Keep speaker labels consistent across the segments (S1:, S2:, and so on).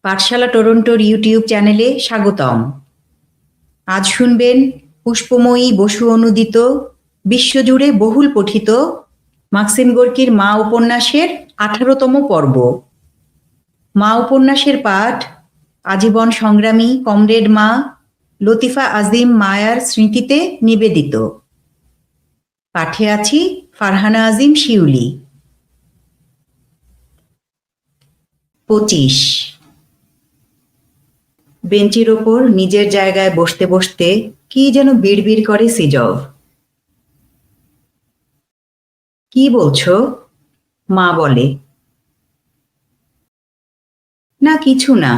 S1: পাঠশালা টরন্টোর YouTube চ্যানেলে স্বাগতম। আজ শুনবেন পুষ্পময়ী বসু অনুদিত, বিশ্বজুড়ে বহুল পঠিত মাক্সিম গোর্কির মা উপন্যাসের 18তম পর্ব। মা উপন্যাসের পাঠ আজীবন সংগ্রামী কমরেড মা লতিফা আজিম মায়ার স্মৃতিতে নিবেদিত। পাঠে আছি ফারহানা আজিম শিউলি। 25। বেঞ্চের ওপর নিজের জায়গায় বসতে বসতে কি যেন বিড়বিড় করে সিজভ। কি বলছো? মা বলে। না কিছু না,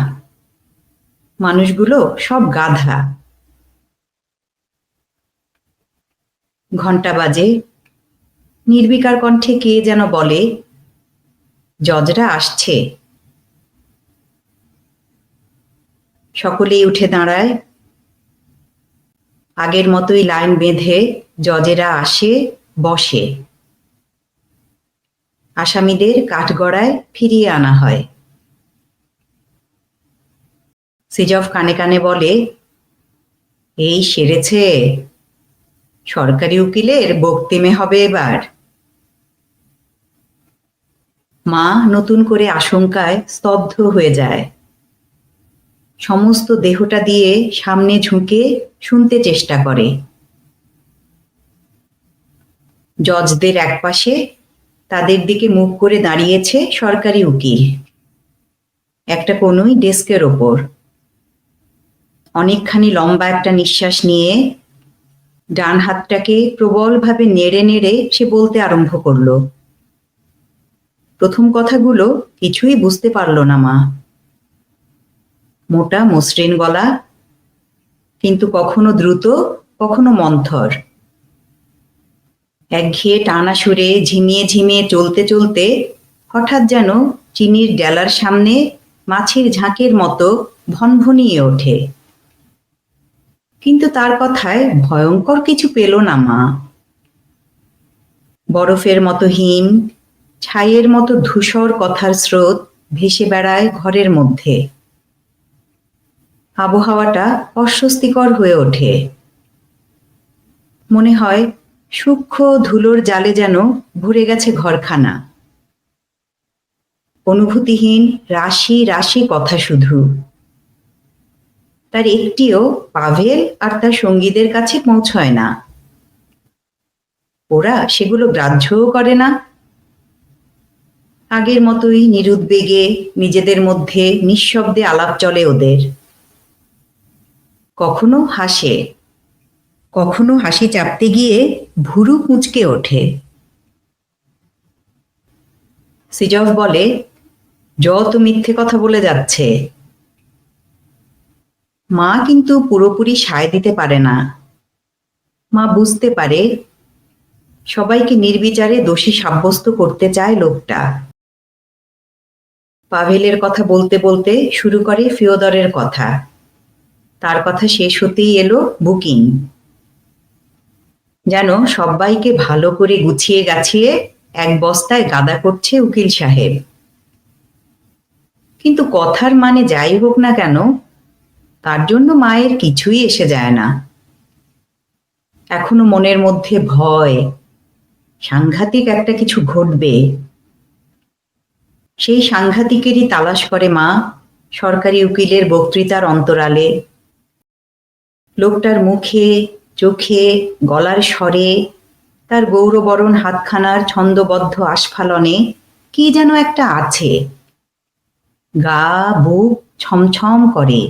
S1: মানুষগুলো সব গাধা। ঘন্টা বাজে। নির্বিকার কণ্ঠে কে যেন বলে, জজরা আসছে। সকলেই উঠে দাঁড়ায়। আগের মতোই লাইন বেঁধে জজেরা আসে, বসে। আসামিদের কাঠগড়ায় ফিরিয়ে আনা হয়। সিজভ কানে কানে বলে, এই সেরেছে, সরকারি উকিলের বক্তিমে হবে এবার। মা নতুন করে আশঙ্কায় স্তব্ধ হয়ে যায়। সমস্ত দেহটা দিয়ে সামনে ঝুঁকে শুনতে চেষ্টা করে। জজদের একপাশে তাদের দিকে মুখ করে দাঁড়িয়েছে সরকারি উকিল, একটা কোনোই ডেস্কের ওপর। অনেকখানি লম্বা একটা নিঃশ্বাস নিয়ে ডান হাতটাকে প্রবলভাবে নেড়ে নেড়ে সে বলতে আরম্ভ করল। প্রথম কথাগুলো কিছুই বুঝতে পারল না মা। মোটা মসৃণ গলা, কিন্তু কখনো দ্রুত কখনো মন্থর। একঘেয়ে টানা সুরে ঝিমিয়ে ঝিমিয়ে চলতে চলতে হঠাৎ যেন চিনির ডেলার সামনে মাছির ঝাঁকের মতো ভনভনিয়ে ওঠে। কিন্তু তার কথায় ভয়ঙ্কর কিছু পেল না মা। বরফের মতো হিম, ছাইয়ের মতো ধূসর কথার স্রোত ভেসে বেড়ায় ঘরের মধ্যে। আবহাওয়াটা অস্বস্তিকর হয়ে ওঠে। মনে হয় সূক্ষ্ম ধুলোর জালে যেন ভরে গেছে ঘরখানা। অনুভূতিহীন রাশি রাশি কথা শুধু। তার একটিও পাভেল আর তার সঙ্গীদের কাছে পৌঁছয় না। ওরা সেগুলো গ্রাহ্যও করে না। আগের মতোই নিরুদ্বেগে নিজেদের মধ্যে নিঃশব্দে আলাপ চলে ওদের। কখনো হাসে, কখনো হাসি চাপতে গিয়ে ভুরু কুঁচকে ওঠে। সিজভ বলে, যত মিথ্যে কথা বলে যাচ্ছে। মা কিন্তু পুরোপুরি সায় দিতে পারে না। মা বুঝতে পারে সবাইকে নির্বিচারে দোষী সাব্যস্ত করতে চায় লোকটা। পাভেলের কথা বলতে বলতে শুরু করে ফিওদরের কথা। তার কথা শেষ হতেই এলো বুকিং। যেন সবাইকে ভালো করে গুছিয়ে গাছিয়ে এক বস্তায় গাদা করছে উকিল সাহেব। কিন্তু কথার মানে যাই হোক না কেন, তার জন্য মায়ের কিছুই এসে যায় না। এখনো মনের মধ্যে ভয়, সাংঘাতিক একটা কিছু ঘটবে। সেই সাংঘাতিকেরই তালাশ করে মা সরকারি উকিলের বক্তৃতার অন্তরালে। লোকটার মুখে, চোখে, গলার স্বরে, তার গৌরবরণ হাতখানার ছন্দবদ্ধ আস্ফালনে কি যেন একটা আছে। গা বুক ছমছম করে,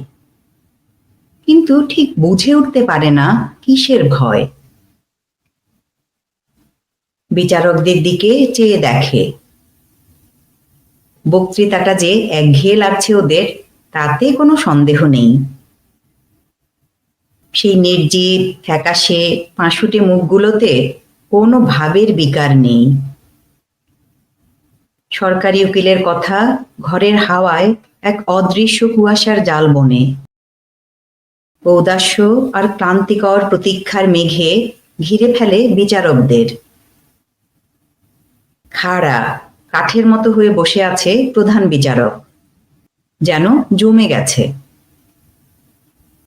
S1: কিন্তু ঠিক বুঝে উঠতে পারে না কিসের ভয়। বিচারকদের দিকে চেয়ে দেখে। বক্তৃতাটা যে একঘেয়ে লাগছে ওদের, তাতে কোনো সন্দেহ নেই। সেই নির্জীব ফ্যাকাশে পাঁশুটে মুখগুলোতে কোনো ভাবের বিকার নেই। সরকারি উকিলের কথা ঘরের হাওয়ায় এক অদৃশ্য কুয়াশার জাল বনে। ঔদাস্য আর ক্লান্তিকর প্রতীক্ষার মেঘে ঘিরে ফেলে বিচারকদের। খাড়া কাঠের মতো হয়ে বসে আছে প্রধান বিচারক। যেন জমে গেছে।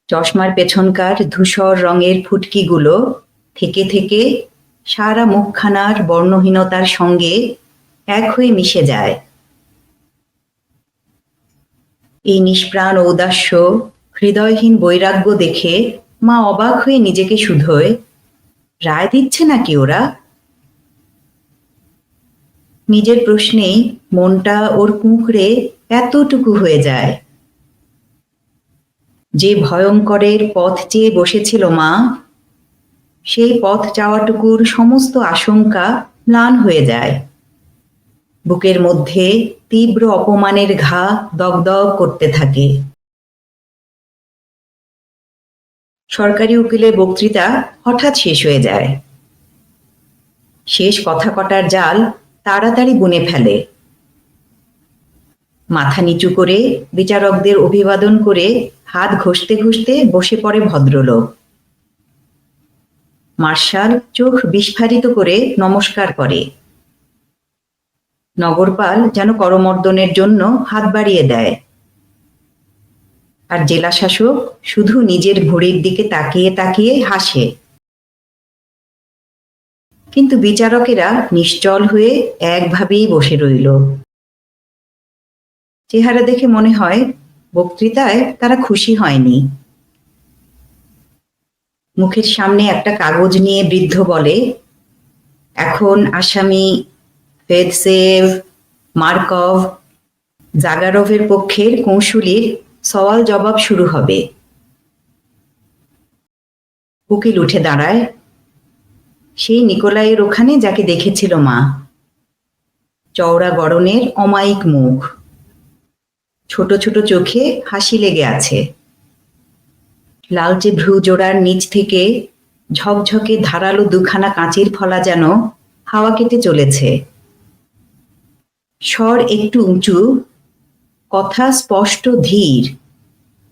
S1: চশমার পেছনকার ধূসর রঙের ফুটকিগুলো থেকে থেকে সারা মুখখানার বর্ণহীনতার সঙ্গে এক হয়ে মিশে যায়। এই নিষ্প্রাণ ঔদাস্য, হৃদয়হীন বৈরাগ্য দেখে মা অবাক হয়ে নিজেকে শুধোয়, রায় দিচ্ছে নাকি ওরা? নিজের প্রশ্নেই মনটা ওর কুঁকড়ে এতটুকু হয়ে যায়। যে ভয়ঙ্করের পথ চেয়ে বসেছিল মা, সেই পথ চাওয়াটুকুর সমস্ত আশঙ্কা ম্লান হয়ে যায়। বুকের মধ্যে তীব্র অপমানের ঘা দগদগ করতে থাকে। সরকারি উকিলের বক্তৃতা হঠাৎ শেষ হয়ে যায়। শেষ কথা কটার জাল তাড়াতাড়ি বুনে ফেলে। মাথা নিচু করে বিচারকদের অভিবাদন করে হাত ঘষতে ঘষতে বসে পড়ে ভদ্রলোক। মার্শাল চোখ বিস্ফারিত করে নমস্কার করে। নগরপাল যেন করমর্দনের জন্য হাত বাড়িয়ে দেয়। আর জেলাশাসক শুধু নিজের ঘড়ির দিকে তাকিয়ে তাকিয়ে হাসে। কিন্তু বিচারকেরা নিশ্চল হয়ে একভাবেই বসে রইল। চেহারা দেখে মনে হয় বক্তৃতায় তারা খুশি হয়নি। মুখের সামনে একটা কাগজ নিয়ে বৃদ্ধ বলে, এখন আসামি ফেদসেভ, মার্কভ, জাগারভের পক্ষের কৌঁসুলির সওয়াল জবাব শুরু হবে। উকিল উঠে দাঁড়ায়। সেই নিকোলাইয়ের ওখানে যাকে দেখেছিল মা। চওড়া গড়নের অমায়িক মুখ, ছোট ছোট চোখে হাসি লেগে আছে। লালচে ভ্রু জোড়ার নিচ থেকে ঝকঝকে ধারালো দুখানা কাঁচের ফলা যেন হাওয়া কেটে চলেছে। স্বর একটু উঁচু, কথা স্পষ্ট ধীর,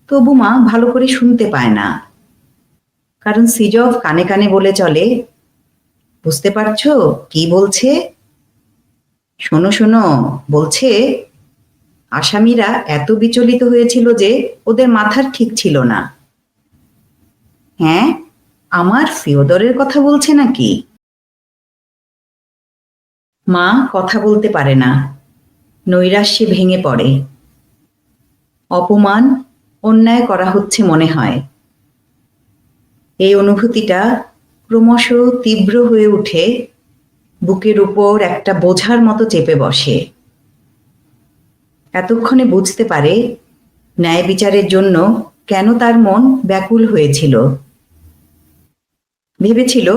S1: তবু মা ভালো করে শুনতে পায় না। কারণ সিজফ কানে কানে বলে চলে, বুঝতে পারছো কি বলছে? শোনো শোনো, বলছে আসামিরা এত বিচলিত হয়েছিল যে ওদের মাথার ঠিক ছিল না। হ্যাঁ, আমার ফিওদরের কথা বলছে নাকি? মা কথা বলতে পারে না, নৈরাশ্যে ভেঙে পড়ে। অপমান, অন্যায় করা হচ্ছে মনে হয়। এই অনুভূতিটা ক্রমশ তীব্র হয়ে উঠে, বুকের উপর একটা বোঝার মতো চেপে বসে। এতক্ষণে বুঝতে পারে ন্যায় বিচারের জন্য কেন তার মন ব্যাকুল হয়েছিল। ভেবেছিল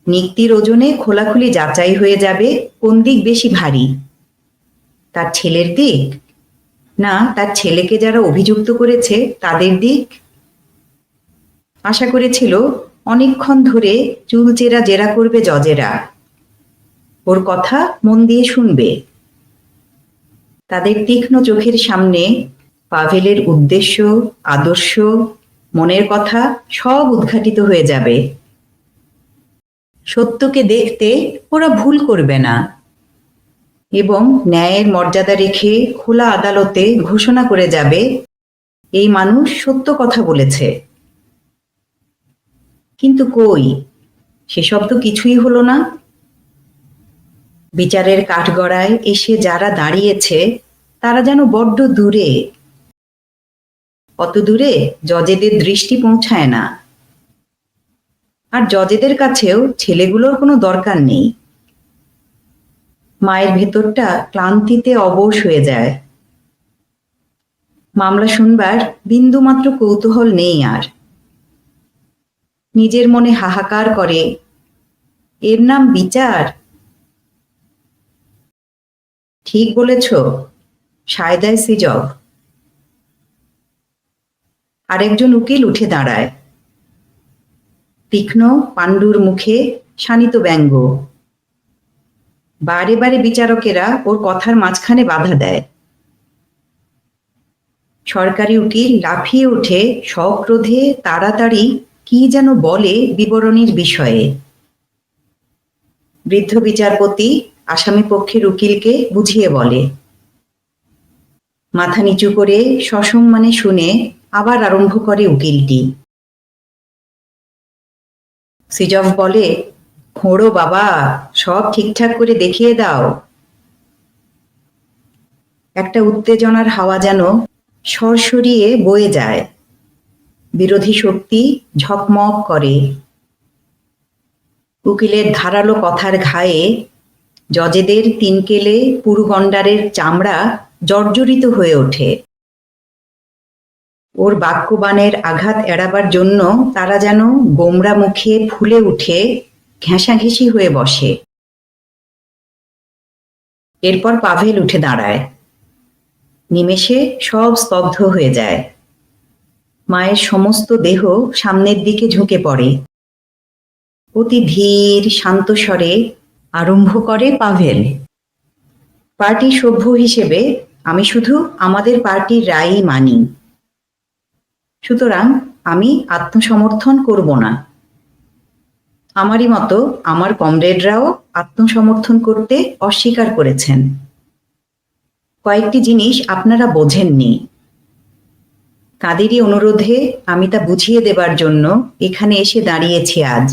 S1: নিক্তির ওজনে খোলাখুলি যাচাই হয়ে যাবে কোন দিক বেশি ভারী, তার ছেলের দিক, না তার ছেলেকে যারা অভিযুক্ত করেছে তাদের দিক। আশা করেছিল অনেকক্ষণ ধরে চুলচেরা জেরা করবে জজেরা, ওর কথা মন দিয়ে শুনবে। তাদের তীক্ষ্ণ চোখের সামনে পাভেলের উদ্দেশ্য, আদর্শ, মনের কথা সব উদ্ঘাটিত হয়ে যাবে। সত্যকে দেখতে ওরা ভুল করবে না এবং ন্যায়ের মর্যাদা রেখে খোলা আদালতে ঘোষণা করে যাবে, এই মানুষ সত্য কথা বলেছে। কিন্তু কই, সেসব তো কিছুই হলো না। বিচারের কাঠগড়ায় এসে যারা দাঁড়িয়েছে তারা যেন বড্ড দূরে, অত দূরে জজেদের দৃষ্টি পৌঁছায় না। আর জজেদের কাছেও ছেলেগুলোর কোনো দরকার নেই। মায়ের ভেতরটা ক্লান্তিতে অবশ হয়ে যায়। মামলা শুনবার বিন্দুমাত্র কৌতূহল নেই আর। নিজের মনে হাহাকার করে, এর নাম বিচার? ঠিক বলেছ, সায়দায় সিজফ। আরেকজন উকিল উঠে দাঁড়ায়। তীক্ষ্ণ পাণ্ডুর মুখে শানিত ব্যঙ্গ। বারে বারে বিচারকেরা ওর কথার মাঝখানে বাধা দেয়। সরকারি উকিল লাফিয়ে উঠে সক্রোধে তাড়াতাড়ি কি যেন বলে বিবরণীর বিষয়ে। বৃদ্ধ বিচারপতি আসামি পক্ষের উকিলকে বুঝিয়ে বলে, মাথা নিচু করে সসম্মানে শুনে আবার আরম্ভ করে উকিলটি। সিজফ বলে, খোঁড়ো বাবা, সব ঠিকঠাক করে দেখিয়ে দাও। একটা উত্তেজনার হাওয়া যেন সরসরিয়ে বয়ে যায়। বিরোধী শক্তি ঝকমক করে। উকিলের ধারালো কথার ঘায়ে জজেদের তিনকেলে পুরুগণ্ডারের চামড়া জর্জরিত হয়ে ওঠে। ওর বাক্যবাণের আঘাত এড়াবার জন্য তারা যেন গোমরা মুখে ফুলে উঠে ঘেঁষাঘেঁষি হয়ে বসে। এরপর পাভেল উঠে দাঁড়ায়। নিমেষে সব স্তব্ধ হয়ে যায়। মায়ের সমস্ত দেহ সামনের দিকে ঝুঁকে পড়ে। অতি ধীর শান্ত স্বরে আরম্ভ করে পাভেল। পার্টি সভ্য হিসেবে আমি শুধু আমাদের পার্টির রায়ই মানি। সুতরাং আমি আত্মসমর্থন করব না। আমারই মতো আমার কমরেডরাও আত্মসমর্থন করতে অস্বীকার করেছেন। কয়েকটি জিনিস আপনারা বোঝেননি। তাদেরই অনুরোধে আমি তা বুঝিয়ে দেবার জন্য এখানে এসে দাঁড়িয়েছি আজ।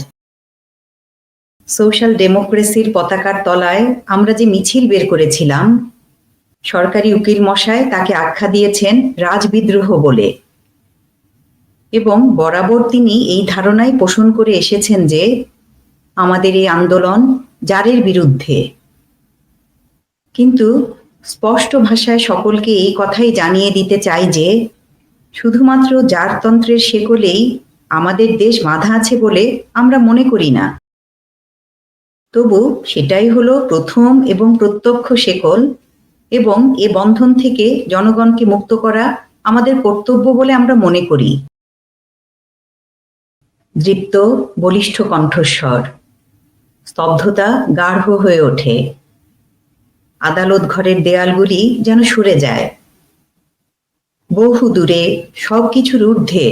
S1: সোশ্যাল ডেমোক্রেসির পতাকার তলায় আমরা যে মিছিল বের করেছিলাম, সরকারি উকিল মশাই তাকে আখ্যা দিয়েছেন রাজবিদ্রোহ বলে, এবং বরাবর তিনি এই ধারণাই পোষণ করে এসেছেন যে আমাদের এই আন্দোলন জারের বিরুদ্ধে। কিন্তু স্পষ্ট ভাষায় সকলকে এই কথাই জানিয়ে দিতে চাই যে শুধুমাত্র জারতন্ত্রের শেকলেই আমাদের দেশ বাঁধা আছে বলে আমরা মনে করি না। তবু সেটাই হলো প্রথম এবং প্রত্যক্ষ শেকল, এবং এ বন্ধন থেকে জনগণকে মুক্ত করা আমাদের কর্তব্য বলে আমরা মনে করি। দৃপ্ত বলিষ্ঠ কণ্ঠস্বর। স্তব্ধতা গাঢ় হয়ে ওঠে। আদালত ঘরের দেয়ালগুলি যেন সরে যায়। বহু দূরে সবকিছুর ঊর্ধ্বে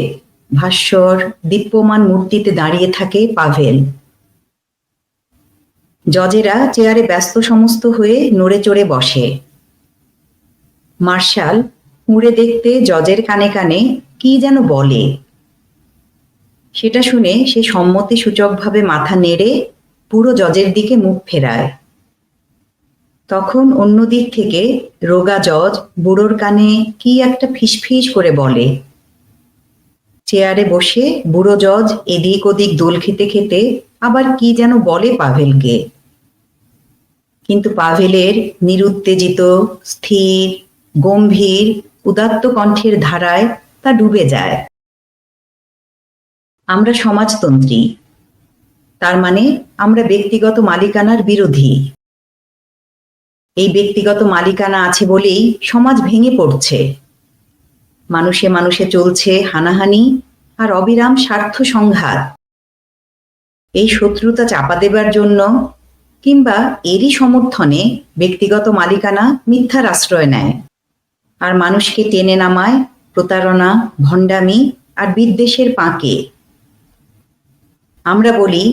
S1: ভাস্বর দীপ্যমান মূর্তিতে দাঁড়িয়ে থাকে পাভেল। জজেরা চেয়ারে ব্যস্ত সমস্ত হয়ে নড়ে চড়ে বসে। মার্শাল উড়ে দেখতে জজের কানে কানে কি যেন বলে। সেটা শুনে সে সম্মতি সূচকভাবে মাথা নেড়ে পুরো জজের দিকে মুখ ফেরায়। তখন অন্য দিক থেকে রোগা জজ বুড়োর কানে কি একটা ফিসফিস করে বলে। চেয়ারে বসে বুড়ো জজ এদিক ওদিক দোল খেতে খেতে আবার কি যেন বলে পাভেলকে। কিন্তু পাভেলের নিরুত্তেজিত, স্থির, গম্ভীর, উদাত্ত কণ্ঠের ধারায় তা ডুবে যায়। আমরা সমাজতন্ত্রী, তার মানে আমরা ব্যক্তিগত মালিকানার বিরোধী। এই ব্যক্তিগত মালিকানা আছে বলেই সমাজ ভেঙে পড়ছে। মানুষে মানুষে চলছে হানাহানি আর অবিরাম স্বার্থ সংঘাত। এই শত্রুতা চাপা দেবার জন্য কিংবা এরই সমর্থনে ব্যক্তিগত মালিকানা মিথ্যার আশ্রয় নেয় আর মানুষকে টেনে নামায় প্রতারণা, ভণ্ডামি আর বিদ্বেষের পাঁকে। আমরা বলি,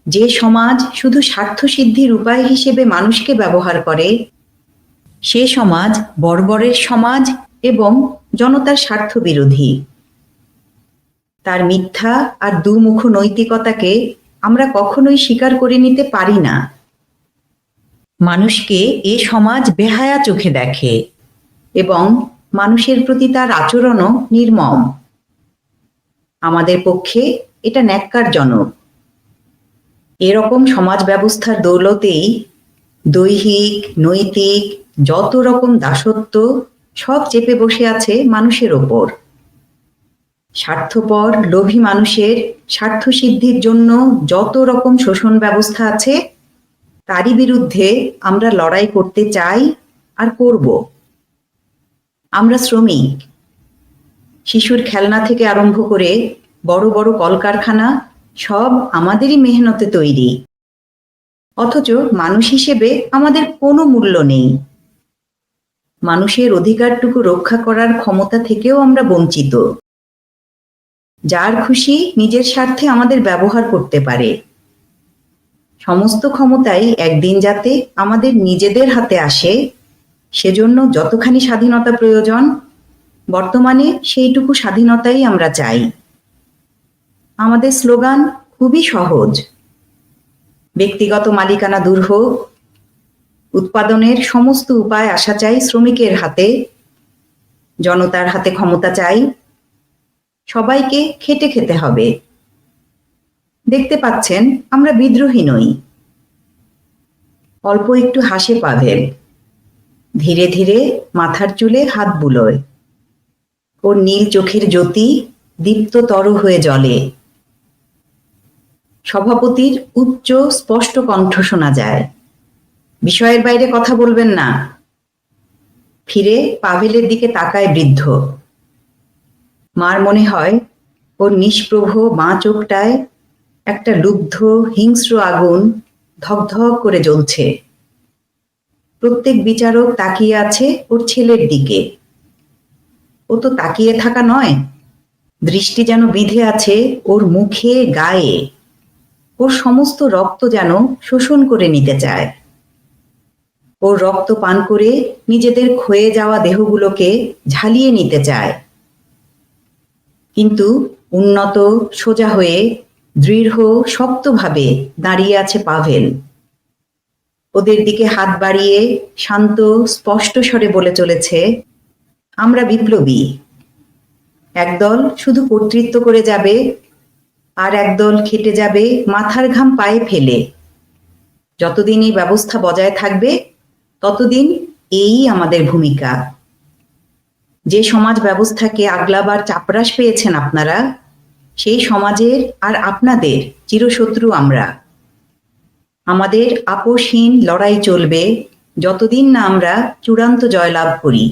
S1: যে সমাজ শুধু স্বার্থসিদ্ধির উপায় হিসেবে মানুষকে ব্যবহার করে, সে সমাজ বর্বরের সমাজ এবং জনতার স্বার্থ বিরোধী। তার মিথ্যা আর দুমুখ নৈতিকতাকে আমরা কখনোই স্বীকার করে নিতে পারি না। মানুষকে এ সমাজ বেহায়া চোখে দেখে এবং মানুষের প্রতি তার আচরণও নির্মম। আমাদের পক্ষে এটা ন্যাক্কারজনক। এরকম সমাজ ব্যবস্থার দৌলতেই দৈহিক, নৈতিক যত রকম দাসত্ব সব চেপে বসে আছে মানুষের ওপর। স্বার্থপর লোভী মানুষের স্বার্থসিদ্ধির জন্য যত রকম শোষণ ব্যবস্থা আছে, তারই বিরুদ্ধে আমরা লড়াই করতে চাই আর করব। আমরা শ্রমিক। শিশুর খেলনা থেকে আরম্ভ করে বড় বড় কলকারখানা সব আমাদেরই মেহনতে তৈরি। অথচ মানুষ হিসেবে আমাদের কোনো মূল্য নেই। মানুষের অধিকারটুকু রক্ষা করার ক্ষমতা থেকেও আমরা বঞ্চিত। যার খুশি নিজের স্বার্থে আমাদের ব্যবহার করতে পারে। সমস্ত ক্ষমতাই একদিন যাতে আমাদের নিজেদের হাতে আসে, সেজন্য যতখানি স্বাধীনতা প্রয়োজন, বর্তমানে সেইটুকু স্বাধীনতাই আমরা চাই। আমাদের স্লোগান খুবই সহজ: ব্যক্তিগত মালিকানা দূর হোক, উৎপাদনের সমস্ত উপায় আসা চাই শ্রমিকের হাতে, জনতার হাতে ক্ষমতা চাই, সবাইকে খেটে খেতে হবে। দেখতে পাচ্ছেন আমরা বিদ্রোহী নই। অল্প একটু হাসে পাভেল, ধীরে ধীরে মাথার চুলে হাত বুলোয়। ওর নীল চোখের জ্যোতি দীপ্ততর হয়ে জ্বলে। সভাপতির উচ্চ স্পষ্ট কণ্ঠ শোনা যায়, বিষয়ের বাইরে কথা বলবেন না। ফিরে পাভেলের দিকে তাকায় বৃদ্ধ। মার মনে হয় ওর নিষ্প্রভ বাঁ চোখটায় একটা লুব্ধ হিংস্র আগুন ধকধক করে জ্বলছে। প্রত্যেক বিচারক তাকিয়ে আছে ওর ছেলের দিকে। ও তো তাকিয়ে থাকা নয়, দৃষ্টি যেন বেঁধে আছে ওর মুখে, গায়ে। ওর সমস্ত রক্ত যেন শোষণ করে নিতে চায়। ওর রক্ত পান করে নিজেদের ক্ষয়ে যাওয়া দেহগুলোকে ঝালিয়ে নিতে চায়। কিন্তু উন্নত, সোজা হয়ে, দৃঢ়, শক্তভাবে দাঁড়িয়ে আছে পাভেল। ওদের দিকে হাত বাড়িয়ে শান্ত, স্পষ্ট স্বরে বলে চলেছে, আমরা বিপ্লবী। একদল শুধু কর্তৃত্ব করে যাবে, আর একদল খেটে যাবে মাথার ঘাম পায়ে ফেলে। যতদিন এই ব্যবস্থা বজায় থাকবে, ততদিন এই আমাদের ভূমিকা। যে সমাজ ব্যবস্থাকে আগলাবার চাপরাশ পেয়েছেন আপনারা, সেই সমাজের আর আপনাদের চিরশত্রু আমরা। আমাদের আপোষহীন লড়াই চলবে যতদিন না আমরা চূড়ান্ত জয়লাভ করি।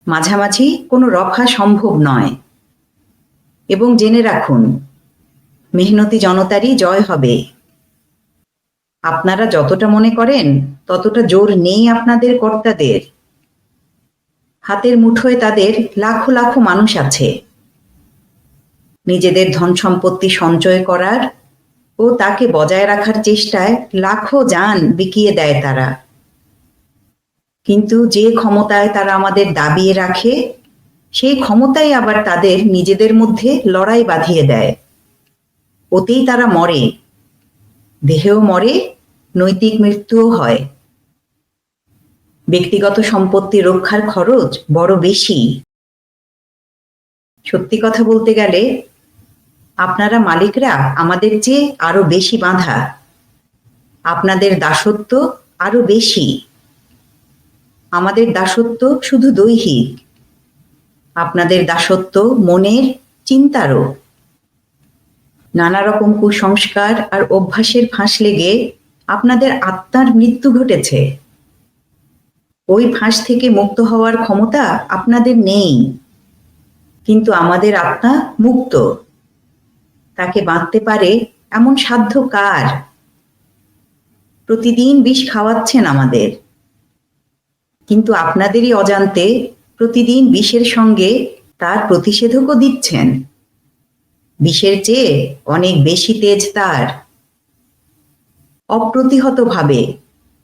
S1: মাঝামাঝি কোনো রফা সম্ভব নয়। এবং জেনে রাখুন, মেহনতি জনতারই জয় হবে। আপনারা যতটা মনে করেন ততটা জোর নেই আপনাদের কর্তাদের। হাতের মুঠোয় তাদের লাখো লাখো মানুষ আছে। নিজেদের ধন সম্পত্তি সঞ্চয় করার ও তাকে বজায় রাখার চেষ্টায় লাখো জান বিকিয়ে দেয় তারা। কিন্তু যে ক্ষমতায় তারা আমাদের দাবিয়ে রাখে, সেই ক্ষমতাই আবার তাদের নিজেদের মধ্যে লড়াই বাঁধিয়ে দেয়। ওতেই তারা মরে, দেহেও মরে, নৈতিক মৃত্যুও হয়। ব্যক্তিগত সম্পত্তি রক্ষার খরচ বড় বেশি। সত্যি কথা বলতে গেলে আপনারা মালিকরা আমাদের চেয়ে আরো বেশি বাঁধা। আপনাদের দাসত্ব আরো বেশি। আমাদের দাসত্ব শুধু দৈহিক, আপনাদের দাসত্ব মনের, চিন্তারও। নানা রকম কুসংস্কার আর অভ্যাসের ফাঁস লেগে আপনাদের আত্মার মৃত্যু ঘটেছে। ওই ফাঁস থেকে মুক্ত হওয়ার ক্ষমতা আপনাদের নেই, কিন্তু আমাদের আত্মা মুক্ত। তাকে বাঁধতে পারে এমন সাধ্য কার? প্রতিদিন বিষ খাওয়াচ্ছেন আমাদের, কিন্তু আপনাদেরই অজান্তে প্রতিদিন বিষের সঙ্গে তার প্রতিষেধকও দিচ্ছেন। বিষের চেয়ে অনেক বেশি তেজ তার। অপ্রতিহতভাবে,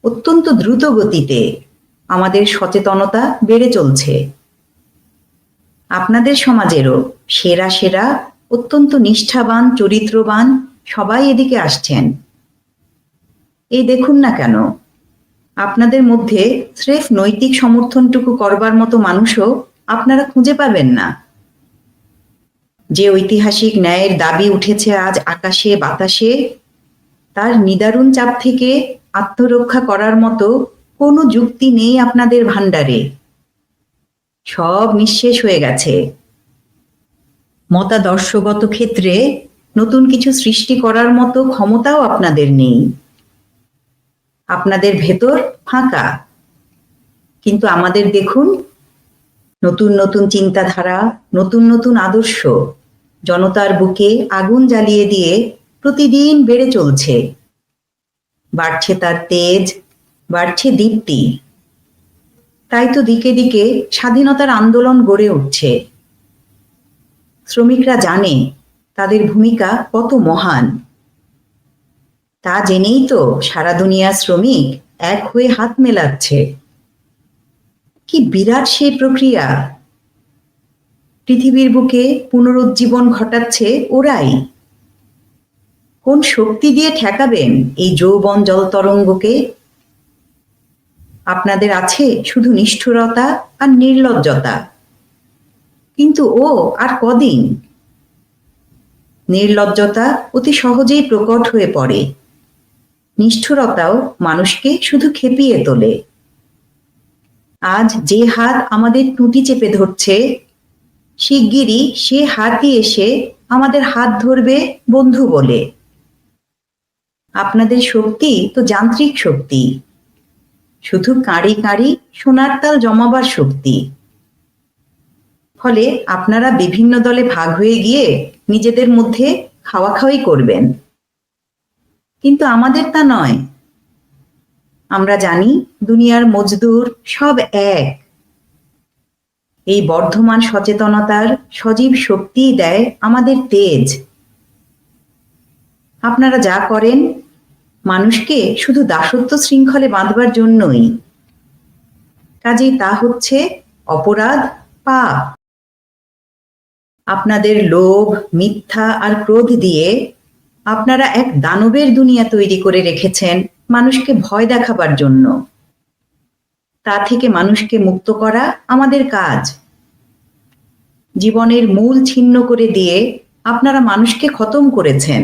S1: অত্যন্ত দ্রুত গতিতে আমাদের সচেতনতা বেড়ে চলছে। আপনাদের সমাজেরও সেরা সেরা, অত্যন্ত নিষ্ঠাবান, চরিত্রবান সবাই এদিকে আসছেন। এই দেখুন না কেন, আপনাদের মধ্যে স্রেফ নৈতিক সমর্থনটুকু করবার মতো মানুষও আপনারা খুঁজে পাবেন না। যে ঐতিহাসিক ন্যায়ের দাবি উঠেছে আজ আকাশে বাতাসে, তার নিদারুণ চাপ থেকে আত্মরক্ষা করার মতো কোনো যুক্তি নেই আপনাদের ভাণ্ডারে। সব নিঃশেষ হয়ে গেছে। মতাদর্শগত ক্ষেত্রে নতুন কিছু সৃষ্টি করার মতো ক্ষমতাও আপনাদের নেই। আপনাদের ভেতর ফাঁকা। কিন্তু আমাদের দেখুন, নতুন নতুন চিন্তাধারা, নতুন নতুন আদর্শ জনতার বুকে আগুন জ্বালিয়ে দিয়ে প্রতিদিন বেড়ে চলছে। বাড়ছে তার তেজ, বাড়ছে দীপ্তি। তাই তো দিকে দিকে স্বাধীনতার আন্দোলন গড়ে উঠছে। শ্রমিকরা জানে তাদের ভূমিকা কত মহান। তা জেনেই তো সারা দুনিয়া শ্রমিক এক হয়ে হাত মেলাচ্ছে। কি বিরাট সেই প্রক্রিয়া! পৃথিবীর বুকে পুনরুজ্জীবন ঘটাচ্ছে ওরাই। কোন শক্তি দিয়ে ঠেকাবেন এই যৌবন জলতরঙ্গকে? আপনাদের আছে শুধু নিষ্ঠুরতা আর নির্লজ্জতা। কিন্তু ও আর কদিন? নির্লজ্জতা অতি সহজেই প্রকট হয়ে পড়ে, নিষ্ঠুরতাও মানুষকে শুধু খেপিয়ে তোলে। আজ যে হাত আমাদের টুটি চেপে ধরছে, শিগগিরই সে হাতই এসে আমাদের হাত ধরবে বন্ধু বলে। আপনাদের শক্তি তো যান্ত্রিক শক্তি, শুধু কাঁড়ি কাঁড়ি সোনার তাল জমাবার শক্তি। ফলে আপনারা বিভিন্ন দলে ভাগ হয়ে গিয়ে নিজেদের মধ্যে খাওয়াখাওয়ি করবেন, কিন্তু আমাদের তা নয়। আমরা জানি দুনিয়ার মজদুর সব এক। এই বর্ধমান সচেতনতার সজীব শক্তিই দেয় আমাদের তেজ। আপনারা যা করেন মানুষকে শুধু দাসত্ব শৃঙ্খলে বাঁধবার জন্যই, কাজেই তা হচ্ছে অপরাধ, পাপ। আপনাদের লোভ, মিথ্যা আর ক্রোধ দিয়ে আপনারা এক দানবের দুনিয়া তৈরি করে রেখেছেন মানুষকে ভয় দেখাবার জন্য। তা থেকে মানুষকে মুক্ত করা আমাদের কাজ। জীবনের মূল ছিন্ন করে দিয়ে আপনারা মানুষকে খতম করেছেন।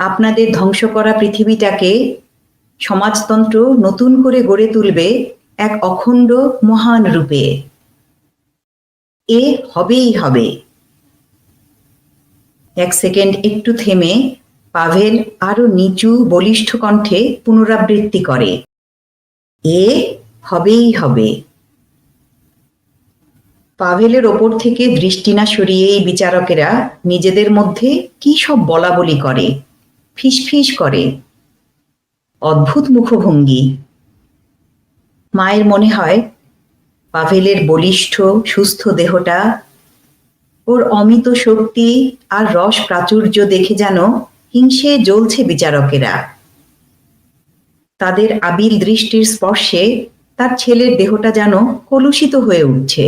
S1: আপনাদের ধ্বংস করা পৃথিবীটাকে সমাজতন্ত্র নতুন করে গড়ে তুলবে এক অখণ্ড মহান রূপে। এ হবেই হবে। এক সেকেন্ড একটু থেমে পাভেল আরো নিচু বলিষ্ঠ কণ্ঠে পুনরাবৃত্তি করে, এ হবেই হবে। পাভেলের ওপর থেকে দৃষ্টি না সরিয়েই বিচারকেরা নিজেদের মধ্যে কি সব বলাবলি করে, ফিসফিস করে। অদ্ভুত মুখভঙ্গি। মায়ের মনে হয় পাভেলের বলিষ্ঠ সুস্থ দেহটা, ওর অমিত শক্তি আর রস প্রাচুর্য দেখে যেন হিংসে জ্বলছে বিচারকেরা। তাদের আবিল দৃষ্টির স্পর্শে তার ছেলের দেহটা যেন কলুষিত হয়ে উঠছে।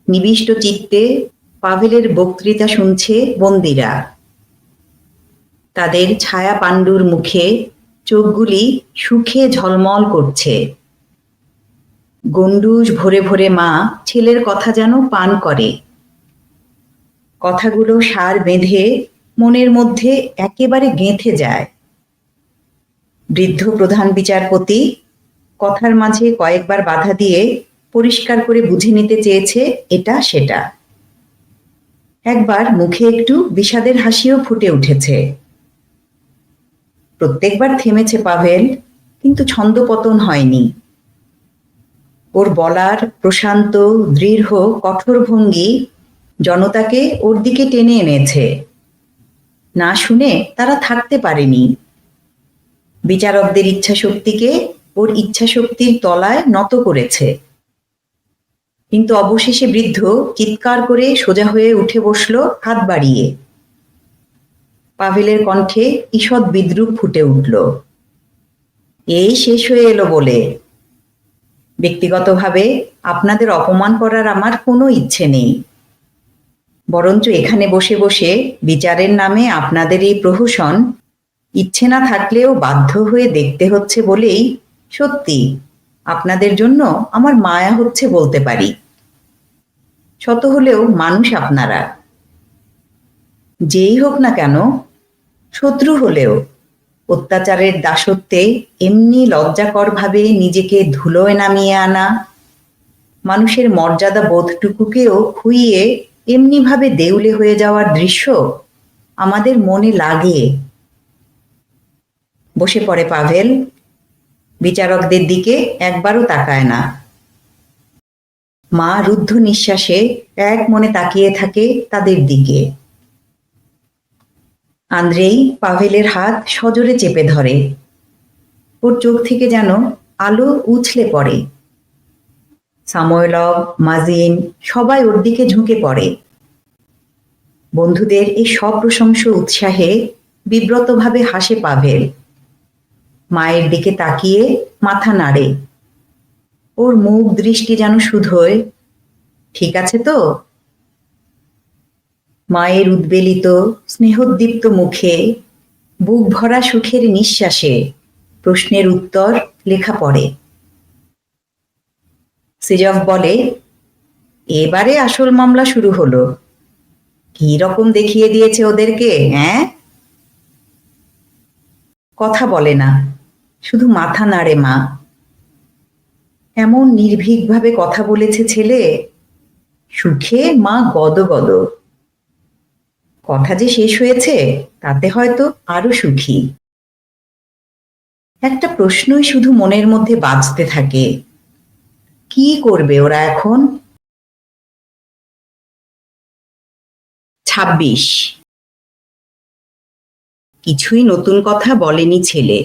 S1: নিবিষ্ট চিত্তে পাভেলের বক্তৃতা শুনছে বন্দীরা। তাদের ছায়া পাণ্ডুর মুখে চোখগুলি সুখে ঝলমল করছে। গণ্ডূষ ভরে ভরে মা ছেলের কথা যেন পান করে। কথাগুলো সার বেঁধে মনের মধ্যে একেবারে গেঁথে যায়। বৃদ্ধ প্রধান বিচারপতি কথার মাঝে কয়েকবার বাধা দিয়ে পরিষ্কার করে বুঝে নিতে চেয়েছে এটা সেটা। একবার মুখে একটু বিষাদের হাসিও ফুটে উঠেছে। প্রত্যেকবার থেমেছে পাভেল, কিন্তু ছন্দপতন হয়নি। ওর বলার প্রশান্ত, দৃঢ়, কঠোর ভঙ্গি জনতাকে ওর দিকে টেনে এনেছে। না শুনে তারা থাকতে পারেনি। বিচারকদের ইচ্ছাশক্তিকে ওর ইচ্ছাশক্তির তলায় নত করেছে। কিন্তু অবশেষে বৃদ্ধ চিৎকার করে সোজা হয়ে উঠে বসল হাত বাড়িয়ে। পাভেলের কণ্ঠে ঈষৎ বিদ্রূপ ফুটে উঠল। এই শেষ হয়ে এলো বলে। ব্যক্তিগতভাবে আপনাদের অপমান করার আমার কোনো ইচ্ছে নেই, বরঞ্চ এখানে বসে বসে বিচারের নামে আপনাদের এই প্রহসন ইচ্ছে না থাকলেও বাধ্য হয়ে দেখতে হচ্ছে বলেই সত্যি আপনাদের জন্য আমার মায়া হচ্ছে বলতে পারি। শত হলেও মানুষ আপনারা। যেই হোক না কেন, শত্রু হলেও অত্যাচারের দাসত্বে এমনি লজ্জাকরভাবে নিজেকে ধুলোয় নামিয়ে আনা, মানুষের মর্যাদা বোধটুকুকেও খুইয়ে এমনিভাবে দেউলে হয়ে যাওয়ার দৃশ্য আমাদের মনে লাগে। বসে পড়ে পাভেল, বিচারকদের দিকে একবারও তাকায় না। মা রুদ্ধ নিঃশ্বাসে এক মনে তাকিয়ে থাকে তাদের দিকে। আন্দ্রেই পাভেলের হাত সজোরে চেপে ধরে। ওর চোখ থেকে যেন আলো উছলে পড়ে। সামোয়েলভ, মাজিন সবাই ওর দিকে ঝুঁকে পড়ে। বন্ধুদের এই সপ্রশংস উৎসাহে বিব্রতভাবে হাসে পাভেল। মায়ের দিকে তাকিয়ে মাথা নাড়ে। ওর মুখ দৃষ্টি যেন শুধোয়, ঠিক আছে তো? মায়ের উদ্বেলিত স্নেহোদ্দীপ্ত মুখে, বুক ভরা সুখের নিঃশ্বাসে প্রশ্নের উত্তর লেখা পড়ে। সিজফ বলে, এবারে আসল মামলা শুরু হলো। কি রকম দেখিয়ে দিয়েছে ওদেরকে, হ্যাঁ? কথা বলে না, শুধু মাথা নাড়ে মা। এমন নির্ভীকভাবে কথা বলেছে ছেলে, সুখে মা গদগদ। কথা যে শেষ হয়েছে তাতে হয়তো আরো সুখী। একটা প্রশ্নই শুধু মনের মধ্যে বাজতে থাকে, কি করবে ওরা এখন? ২৬। কিছুই নতুন কথা বলেনি ছেলে।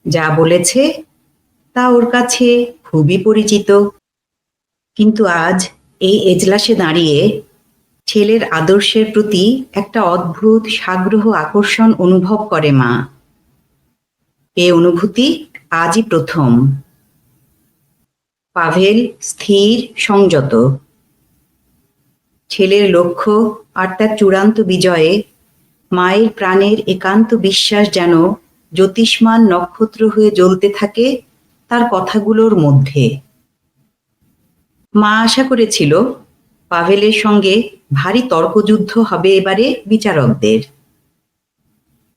S1: যা বলেছে তা ওর কাছে খুবই পরিচিত। কিন্তু আজ এই এজলাসে দাঁড়িয়ে ছেলের আদর্শের প্রতি একটা অদ্ভুত সাগ্রহ আকর্ষণ অনুভব করে মা। এ অনুভূতি আজই প্রথম। পাভেল স্থির, সংযত। ছেলের লক্ষ্য আর তার চূড়ান্ত বিজয়ে মায়ের প্রাণের একান্ত বিশ্বাস যেন জ্যোতিষ্মান নক্ষত্র হয়ে জ্বলতে থাকে তার কথাগুলোর মধ্যে। মা আশা করেছিল পাভেলের সঙ্গে ভারী তর্কযুদ্ধ হবে এবারে বিচারকদের।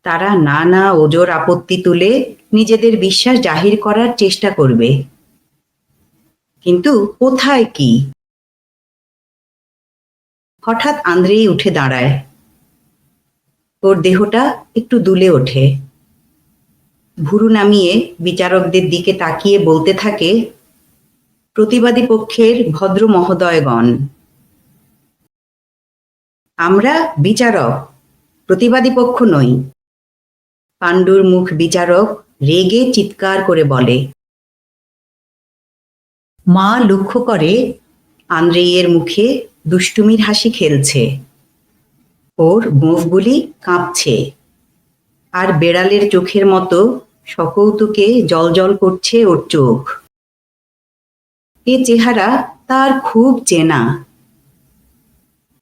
S1: তারা নানা ওজোর আপত্তি তুলে নিজেদের বিশ্বাস জাহির করার চেষ্টা করবে। কিন্তু কোথায় কি? হঠাৎ আন্দ্রেই উঠে দাঁড়ায়। ওর দেহটা একটু দুলে ওঠে। ভুরু নামিয়ে বিচারকদের দিকে তাকিয়ে বলতে থাকে, প্রতিবাদী পক্ষের ভদ্র মহোদয়গণ, আমরা বিচারক, প্রতিবাদী পক্ষ নই। পাণ্ডুর মুখ বিচারক রেগে চিৎকার করে বলে। মা লক্ষ্য করে আন্দ্রেইয়ের মুখে দুষ্টুমির হাসি খেলছে। ওর গোঁফগুলি কাঁপছে, আর বেড়ালের চোখের মতো সকৌতুকে জলজল করছে ওর চোখ। এ চেহারা তার খুব চেনা।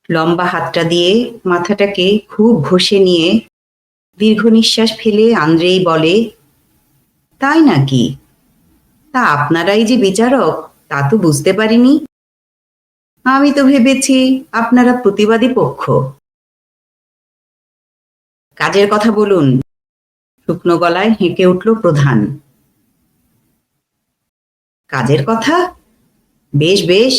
S1: লম্বা হাতটা দিয়ে মাথাটাকে খুব ঘষে নিয়ে দীর্ঘ নিঃশ্বাস ফেলে আন্দ্রেই বলে, তাই নাকি? তা আপনারাই যে বিচারক তা তো বুঝতে পারিনি। আমি তো ভেবেছি আপনারা প্রতিবাদী পক্ষ। কাজের কথা বলুন, শুকনো গলায় হেঁকে উঠল প্রধান। কাজের কথা? বেশ বেশ।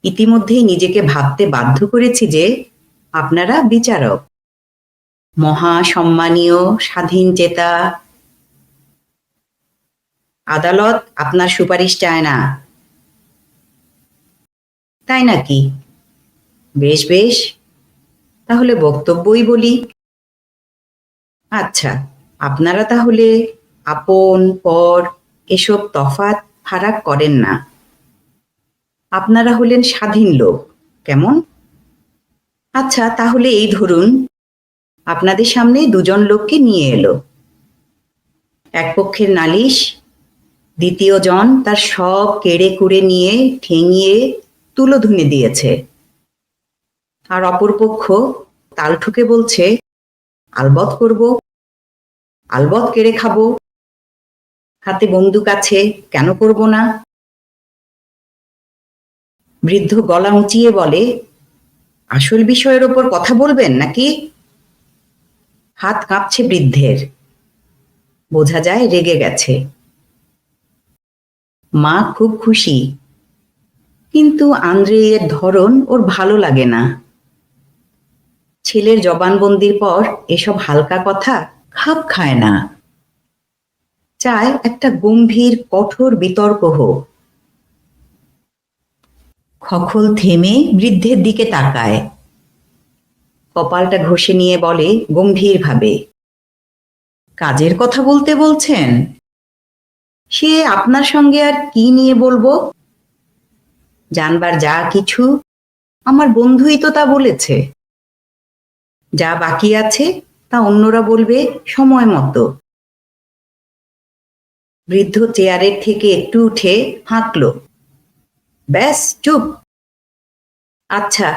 S1: ইতিমধ্যেই নিজেকে ভাবতে বাধ্য করেছি যে আপনারা বিচারক, মহা সম্মানীয় স্বাধীন চেতা। আদালত আপনার সুপারিশ চায় না। তাই নাকি? বেশ বেশ, তাহলে বক্তব্যই বলি। আচ্ছা, আপনারা তাহলে আপন পর এসব তফাৎ ফারাক করেন না। আপনারা হলেন স্বাধীন লোক, কেমন? আচ্ছা, তাহলে এই ধরুন, আপনাদের সামনে দুজন লোককে নিয়ে এলো। এক পক্ষের নালিশ, দ্বিতীয় জন তার সব কেড়ে কুড়ে নিয়ে ঠেঙিয়ে তুলোধুনে দিয়েছে। আর অপর পক্ষ তাল ঠুকে বলছে, আলবৎ করব, আলবৎ কেড়ে খাবো, হাতে বন্দুক আছে, কেন করব না? বৃদ্ধ গলা উঁচিয়ে বলে, আসল বিষয়ের ওপর কথা বলবেন নাকি? হাত কাঁপছে বৃদ্ধের, বোঝা যায় রেগে গেছে। মা খুব খুশি, কিন্তু আন্দ্রেয়ের ধরন ওর ভালো লাগে না। ছেলের জবানবন্দির পর এসব হালকা কথা খাপ খায় না। চায় একটা গম্ভীর কঠোর বিতর্ক হোক। খখল থেমে বৃদ্ধের দিকে তাকায়, কপালটা ঘষে নিয়ে বলে গম্ভীরভাবে, কাজের কথা বলতে বলছেন? সে আপনার সঙ্গে আর কি নিয়ে বলবো? জানবার যা কিছু আমার বন্ধুই তো তা বলেছে। যা বাকি আছে তা অন্যরা বলবে সময় মতো। বৃদ্ধ চেয়ারের থেকে একটু উঠে হাঁকল। ব্যাস, চুপ। আচ্ছা,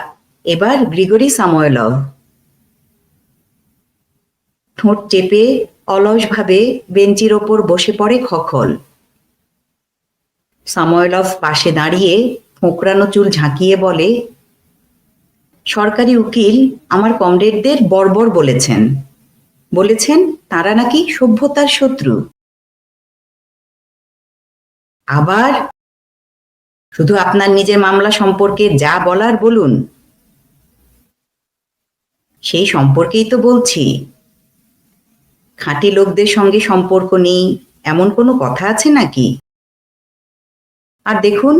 S1: এবার গ্রিগরি সামোয়েলভ। ঠোঁট চেপে অলসভাবে বেঞ্চির ওপর বসে পড়ে খোকন। সামোয়েলভ পাশে দাঁড়িয়ে ফোঁকড়ানো চুল ঝাঁকিয়ে বলে, সরকারি উকিল আমার কমরেডদের বর্বর বলেছেন। বলেছেন তারা নাকি সভ্যতার শত্রু। আবার শুধু আপনার নিজের মামলা সম্পর্কে যা বলার বলুন। সেই সম্পর্কেই তো বলছি। খাঁটি লোকদের সঙ্গে সম্পর্ক নেই এমন কোনো কথা আছে নাকি? আর দেখুন,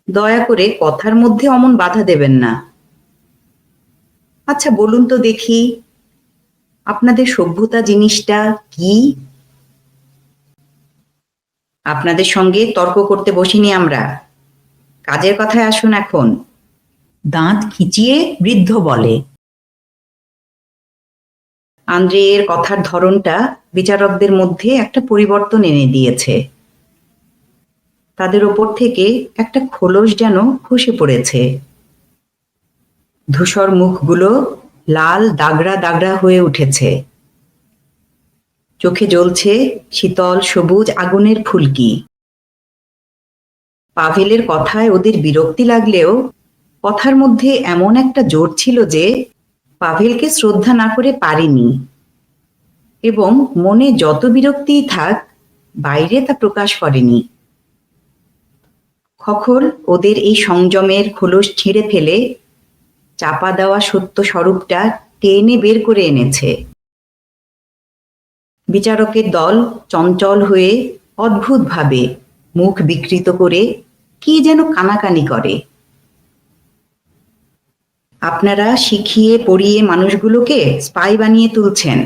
S1: দয়া করে কথার মধ্যে অমন বাধা দেবেন না। আচ্ছা বলুন তো দেখি, আপনাদের সভ্যতা জিনিসটা কি? আপনাদের সঙ্গে তর্ক করতে বসিনি আমরা। কাজের কথায় আসুন এখন। দাঁত খিচিয়ে বৃদ্ধ বলে। আন্দ্রেয়ের কথার ধরনটা বিচারকদের মধ্যে একটা পরিবর্তন এনে দিয়েছে। তাদের ওপর থেকে একটা খোলস যেন খসে পড়েছে। ধূসর মুখগুলো লাল দাগড়া দাগড়া হয়ে উঠেছে। চোখে জ্বলছে শীতল সবুজ আগুনের ফুলকি। পাভেলের কথায় ওদের বিরক্তি লাগলেও কথার মধ্যে এমন একটা জোর ছিল যে পাভেলকে শ্রদ্ধা না করে পারেনি, এবং মনে যত বিরক্তিই থাক বাইরে তা প্রকাশ করেনি। খোকন ওদের এই সংযমের খোলস ছিঁড়ে ফেলে চাপা দেওয়া সত্য স্বরূপটা টেনে বের করে এনেছে। বিচারকের দল চঞ্চল হয়ে অদ্ভুতভাবে মুখ বিকৃত করে কি যেন কানাকানি করে। আপনারা শিখিয়ে পড়িয়ে মানুষগুলোকে স্পাই বানিয়ে তুলছেন।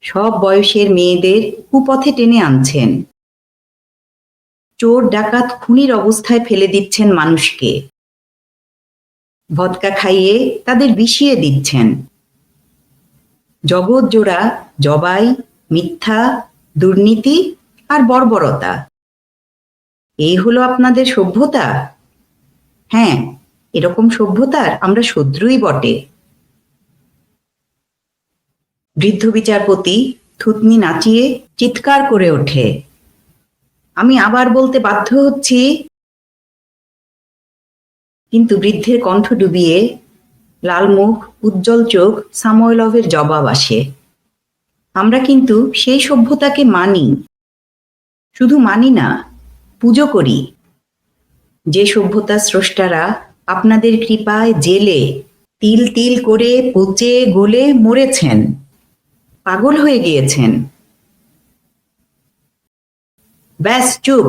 S1: সব বয়সের মেয়েদের কুপথে টেনে আনছেন। চোর ডাকাত খুনির অবস্থায় ফেলে দিচ্ছেন মানুষকে। ভদকা খাইয়ে তাদের বিষিয়ে দিচ্ছেন। জগৎ জোড়া জবাই, মিথ্যা, দুর্নীতি আর বর্বরতা। এই হলো আপনাদের সভ্যতা? হ্যাঁ, এরকম সভ্যতার আমরা শত্রুই বটে। বৃদ্ধ বিচারপতি থুতনি নাচিয়ে চিৎকার করে ওঠে, আমি আবার বলতে বাধ্য হচ্ছি। কিন্তু বৃদ্ধের কণ্ঠ ডুবিয়ে লাল মুখ উজ্জ্বল চোখ সামোয়েলভের জবাব আসে, আমরা কিন্তু সেই সভ্যতাকে মানি। শুধু মানি না, পুজো করি। যে সভ্যতার স্রষ্টারা আপনাদের কৃপায় জেলে তিল তিল করে পচে গলে মরেছেন, পাগল হয়ে গিয়েছেন। ব্যাস, চুপ।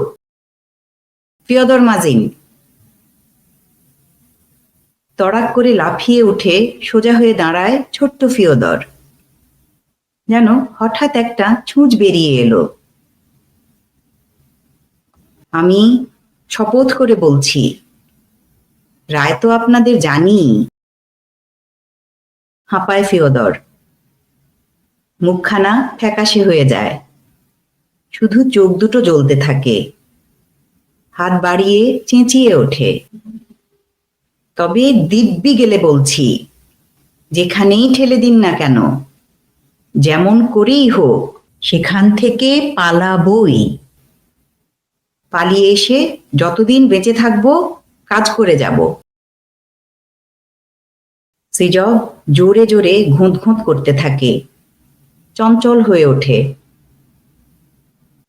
S1: ফিওদর মাজিন। তড়াক করে লাফিয়ে উঠে সোজা হয়ে দাঁড়ায় ছোট্ট ফিওদর। যেন হঠাৎ একটা ছুঁচ বেরিয়ে এলো। আমি শপথ করে বলছি, রায় তো আপনাদের জানি। হাঁপায় ফিওদর। মুখখানা ফ্যাকাশে হয়ে যায়, শুধু চোখ দুটো জ্বলতে থাকে। হাত বাড়িয়ে চেঁচিয়ে ওঠে, তবে দিব্যি গেলে বলছি, যেখানেই ঠেলে দিন না কেন, যেমন করেই হোক সেখান থেকে পালাবই। পালিয়ে এসে যতদিন বেঁচে থাকবো কাজ করে যাব। সিজব জোরে জোরে ঘুঁত ঘুঁত করতে থাকে, চঞ্চল হয়ে ওঠে।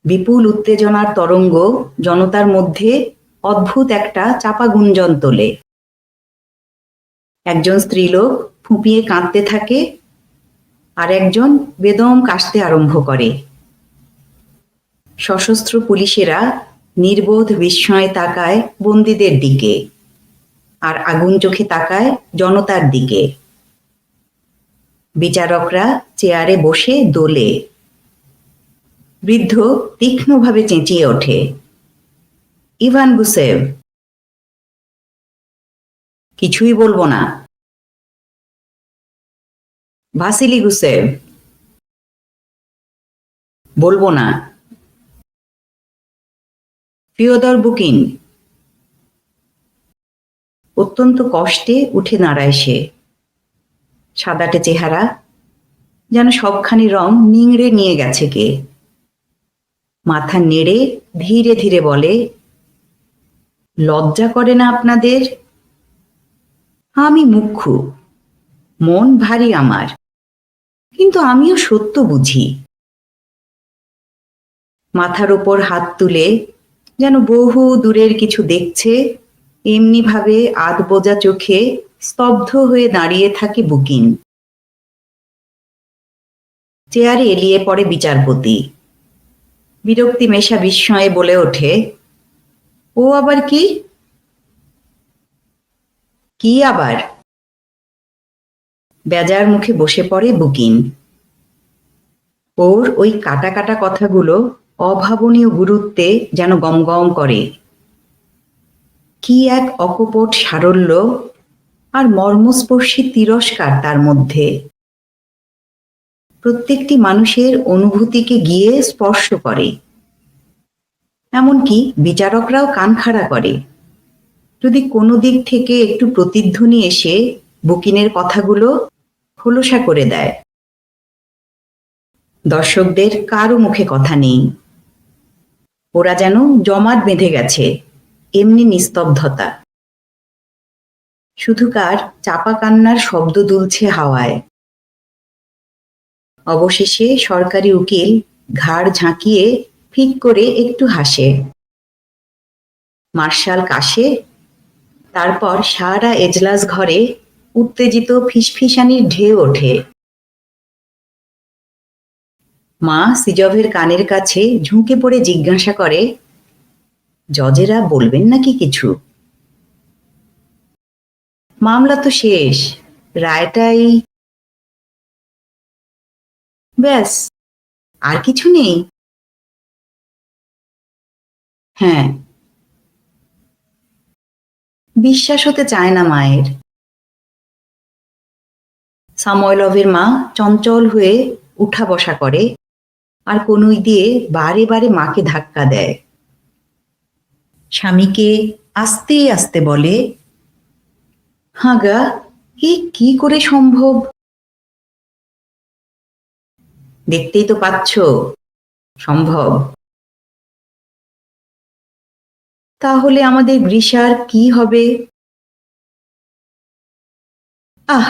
S1: বিপুল উত্তেজনার তরঙ্গ জনতার মধ্যে অদ্ভুত একটা চাপা গুঞ্জন তোলে। একজন স্ত্রীলোক ফুঁপিয়ে কাঁদতে থাকে, আর একজন বেদম কাশতে আরম্ভ করে। সশস্ত্র পুলিশেরা নির্বোধ বিস্ময়ে তাকায় বন্দীদের দিকে, আর আগুন চোখে তাকায় জনতার দিকে। বিচারকরা চেয়ারে বসে দোলে। বৃদ্ধ তীক্ষ্ণভাবে চেঁচিয়ে ওঠে, ইভান গুসেভ। কিছুই বলবো না। Vasily Gusev. বলবো না। ফিওদর বুকিন। অত্যন্ত কষ্টে উঠে দাঁড়ায় সে। সাদাটে চেহারা, যেন সবখানি রং নিংড়ে নিয়ে গেছে কে। মাথা নেড়ে ধীরে ধীরে বলে, লজ্জা করে না আপনাদের? আমি মুখ্যু, মন ভারী আমার, কিন্তু আমিও সত্য বুঝি। মাথার ওপর হাত তুলে যেন বহু দূরের কিছু দেখছে, এমনি ভাবে আধবোজা চোখে স্তব্ধ হয়ে দাঁড়িয়ে থাকে বুকিন। চেয়ারে এলিয়ে পড়ে বিচারপতি। বিরক্তি মেশা বিস্ময়ে বলে ওঠে, ও আবার কি? কি আবার? বেজার মুখে বসে পড়ে বুকিন। ওর ওই কাটা কাটা কথাগুলো অভাবনীয় গুরুত্বে যেন গমগম করে। কি এক অকপট সারল্য আর মর্মস্পর্শী তিরস্কার তার মধ্যে। প্রত্যেকটি মানুষের অনুভূতিকে গিয়ে স্পর্শ করে। এমনকি বিচারকরাও কান খাড়া করে যদি কোনো দিক থেকে একটু প্রতিধ্বনি এসে বুকিনের কথাগুলো খোলসা করে দেয়। দর্শকদের কারো মুখে কথা নেই। ওরা যেন জমাট বেঁধে গেছে, এমনি নিস্তব্ধতা। শুধু কার চাপা কান্নার শব্দ দুলছে হাওয়ায়। অবশেষে সরকারি উকিল ঘাড় ঝাঁকিয়ে ফিক করে একটু হাসে। মার্শাল কাশে, তারপর সারা এজলাস ঘরে উত্তেজিত ফিসফিসানির ঢেউ ওঠে। মা সিজভের কানের কাছে ঝুঁকে পড়ে জিজ্ঞাসা করে, জজেরা বলবেন নাকি কিছু? মামলা তো শেষ, রায়টাই। ব্যাস, আর কিছু নেই? হ্যাঁ। বিশ্বাস হতে চায় না মায়ের। সাময়লভের মা চঞ্চল হয়ে উঠা বসা করে আর কনুই দিয়ে বারে বারে মাকে ধাক্কা দেয়। স্বামীকে আস্তে আস্তে বলে, হাঁ গা, এ কি করে সম্ভব? দেখতেই তো পাচ্ছ, সম্ভব। তাহলে আমাদের গ্রীষার কি হবে? আহ,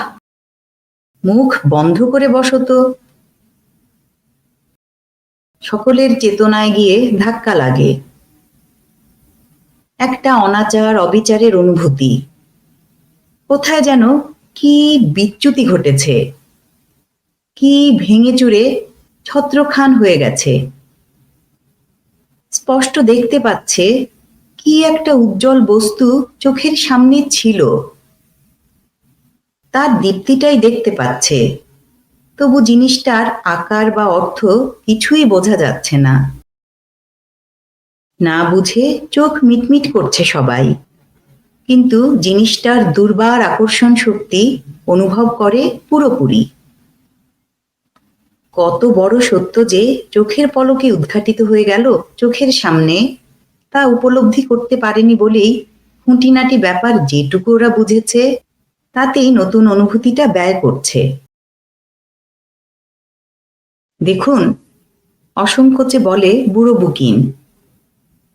S1: মুখ বন্ধ করে বসো তো। সকলের চেতনায় গিয়ে ধাক্কা লাগে। একটা অনাচার অবিচারের অনুভূতি। কোথায় যেন কি বিচ্যুতি ঘটেছে, কি ভেঙে চুরে ছত্রখান হয়ে গেছে। স্পষ্ট দেখতে পাচ্ছে কি একটা উজ্জ্বল বস্তু চোখের সামনে ছিল। তার দীপ্তিটাই দেখতে পাচ্ছে, তবু জিনিসটার আকার বা অর্থ কিছুই বোঝা যাচ্ছে না। না বুঝে চোখ মিটমিট করছে সবাই, কিন্তু জিনিসটার দুর্বার আকর্ষণ শক্তি অনুভব করে পুরোপুরি। কত বড় সত্য যে চোখের পলকে উদ্ঘাটিত হয়ে গেল চোখের সামনে, তা উপলব্ধি করতে পারেনি বলেই খুঁটিনাটি ব্যাপার যেটুকু ওরা বুঝেছে তাতেই নতুন অনুভূতিটা ব্যয় করছে। দেখুন, অসংকোচে বলে বুড়ো বুকিন,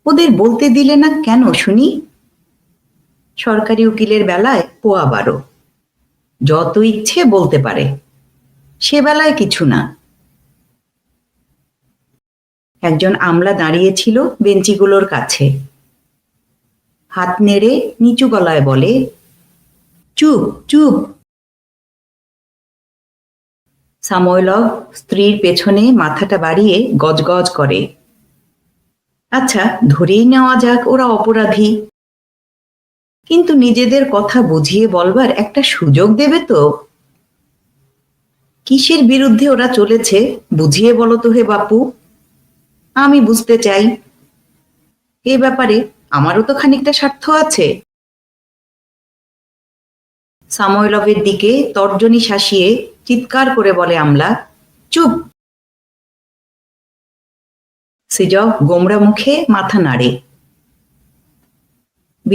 S1: ওদের বলতে দিলে না কেন শুনি? সরকারি উকিলের বেলায় পোয়া 12, যত ইচ্ছে বলতে পারে, সে বেলায় কিছু না। একজন আমলা দাঁড়িয়েছিল বেঞ্চিগুলোর কাছে। হাত নেড়ে নিচু গলায় বলে, চুপ চুপ। সাময়লভ স্ত্রীর পেছনে মাথাটা বাড়িয়ে গজগজ করে। আচ্ছা, ধরেই নেওয়া যাক ওরা অপরাধী, কিন্তু নিজেদের কথা বুঝিয়ে বলবার একটা সুযোগ দেবে তো। কিসের বিরুদ্ধে ওরা চলেছে বুঝিয়ে বলো তো হে বাপু। আমি বুঝতে চাই। এ ব্যাপারে আমারও তো খানিকটা স্বার্থ আছে। সাময়লভের দিকে তর্জনী শাসিয়ে চিৎকার করে বলে আমলা, চুপ। সিজভ গোমরা মুখে মাথা নাড়ে।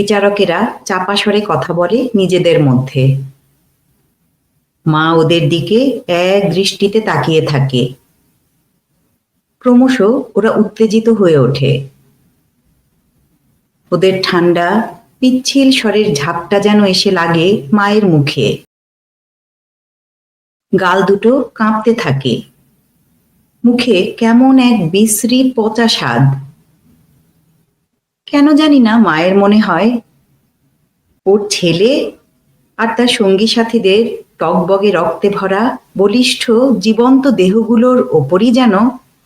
S1: বিচারকেরা চাপা স্বরে কথা বলে নিজেদের মধ্যে। মা ওদের দিকে এক দৃষ্টিতে তাকিয়ে থাকে। ক্রমশ ওরা উত্তেজিত হয়ে ওঠে। ওদের ঠান্ডা পিচ্ছিল স্বরের ঝাপটা যেন এসে লাগে মায়ের মুখে। গাল দুটো কাঁপতে থাকে। মুখে কেমন এক বিশ্রী পচা স্বাদ। কেন জানি না মায়ের মনে হয় ওর ছেলে আর তার সঙ্গী সাথীদের টগবগে রক্তে ভরা বলিষ্ঠ জীবন্ত দেহগুলোর ওপরই যেন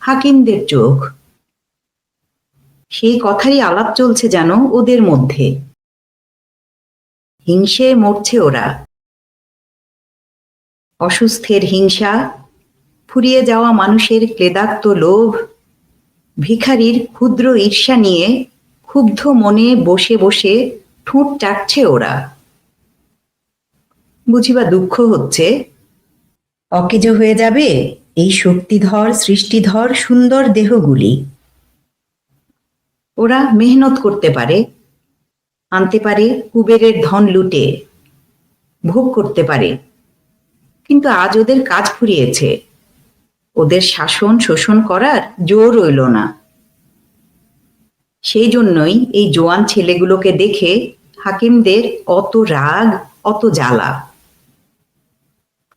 S1: হাকিমদের চোখ। সেই কথারই আলাপ চলছে যেন ওদের মধ্যে। হিংসে মরছে ওরা। অসুস্থের হিংসা, ফুরিয়ে যাওয়া মানুষের ক্লেদাক্ত লোভ, ভিখারির ক্ষুদ্র ঈর্ষা নিয়ে ক্ষুব্ধ মনে বসে বসে ঠোঁট চাটছে ওরা। বুঝিবা দুঃখ হচ্ছে, অকেজো হয়ে যাবে এই শক্তিধর সৃষ্টিধর সুন্দর দেহগুলি। ওরা মেহনত করতে পারে, আনতে পারে কুবেরের ধন লুটে, ভোগ করতে পারে, কিন্তু আজ ওদের কাজ ফুরিয়েছে। ওদের শাসন শোষণ করার জোর রইল না। সেই জন্যই এই জোয়ান ছেলেগুলোকে দেখে হাকিমদের অত রাগ, অত জ্বালা।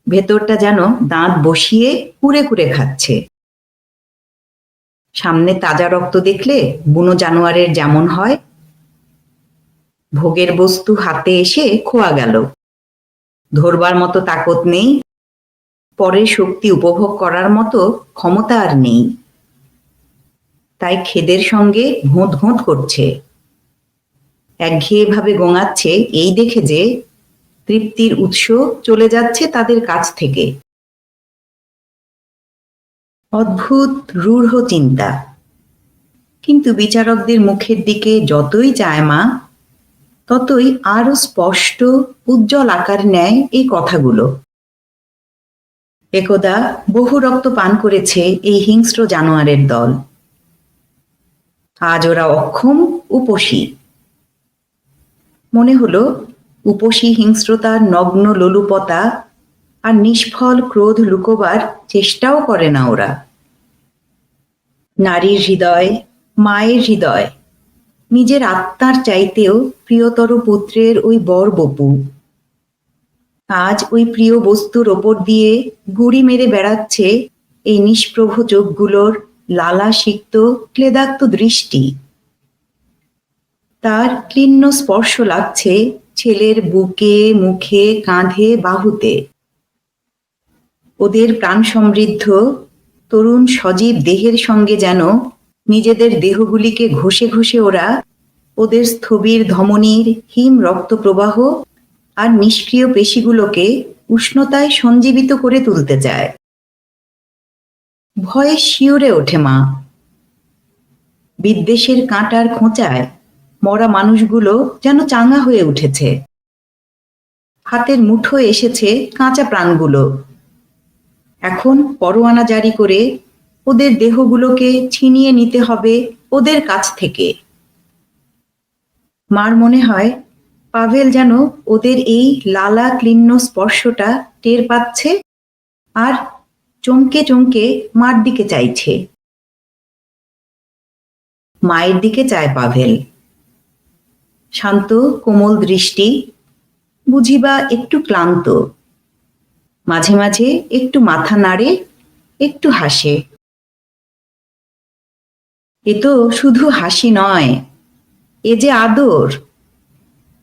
S1: ভেতরটা যেন দাঁত বসিয়ে কুরে কুরে খাচ্ছে। সামনে তাজা রক্ত দেখলে বুনো জানোয়ারের যেমন হয়। ভোগের বস্তু হাতে এসে খোয়া গেল, ধরবার মতো তাকত নেই, পরের শক্তি উপভোগ করার মতো ক্ষমতা আর নেই। তাই খেদের সঙ্গে ঘোঁত ঘোঁত করছে, একঘেয়েভাবে গোঙাচ্ছে এই দেখে যে তৃপ্তির উৎস চলে যাচ্ছে তাদের কাছ থেকে। অদ্ভুত রূঢ় চিন্তা। কিন্তু বিচারকদের মুখের দিকে যতই চায় মা, ততই আরো স্পষ্ট উজ্জ্বল আকার নেয় এই কথাগুলো। একদা বহু রক্ত পান করেছে এই হিংস্র জানোয়ারের দল। আজ ওরা অক্ষম, উপসী। মনে হলো উপসী হিংস্রতার নগ্ন লোলুপতা আর নিষ্ফল ক্রোধ লুকোবার চেষ্টাও করে না ওরা। নারীর হৃদয়, মায়ের হৃদয়, নিজের আত্মার চাইতেও প্রিয়তর পুত্রের ওই বর বপু আজ ওই প্রিয় বস্তুর ওপর দিয়ে গুড়ি মেরে বেড়াচ্ছে এই নিষ্প্রভ চোখগুলোর লালা সিক্ত ক্লেদাক্ত দৃষ্টি। তার ক্লিন্ন স্পর্শ লাগছে ছেলের বুকে, মুখে, কাঁধে, বাহুতে। ওদের প্রাণ সমৃদ্ধ তরুণ সজীব দেহের সঙ্গে যেন নিজেদের দেহগুলিকে ঘষে ঘষে ওরা ওদের স্থবির ধমনীর হিম রক্তপ্রবাহ আর নিষ্ক্রিয় পেশিগুলোকে উষ্ণতায় সঞ্জীবিত করে তুলতে চায়। ভয়ে শিউরে ওঠে মা। বিদ্বেষের কাঁটার খোঁচায় মরা মানুষগুলো যেন চাঙা হয়ে উঠেছে। হাতের মুঠোয় এসেছে কাঁচা প্রাণগুলো। এখন পরোয়ানা জারি করে ওদের দেহগুলোকে ছিনিয়ে নিতে হবে ওদের কাছ থেকে। মার মনে হয় পাভেল যেন ওদের এই লালা ক্লিন্ন স্পর্শটা টের পাচ্ছে আর চমকে চমকে মার দিকে চাইছে। মায়ের দিকে চায় পাভেল। শান্ত কোমল দৃষ্টি, বুঝিবা একটু ক্লান্ত, মাঝে মাঝে একটু মাথা নাড়ে, একটু হাসে। এ তো শুধু হাসি নয়, এ যে আদর।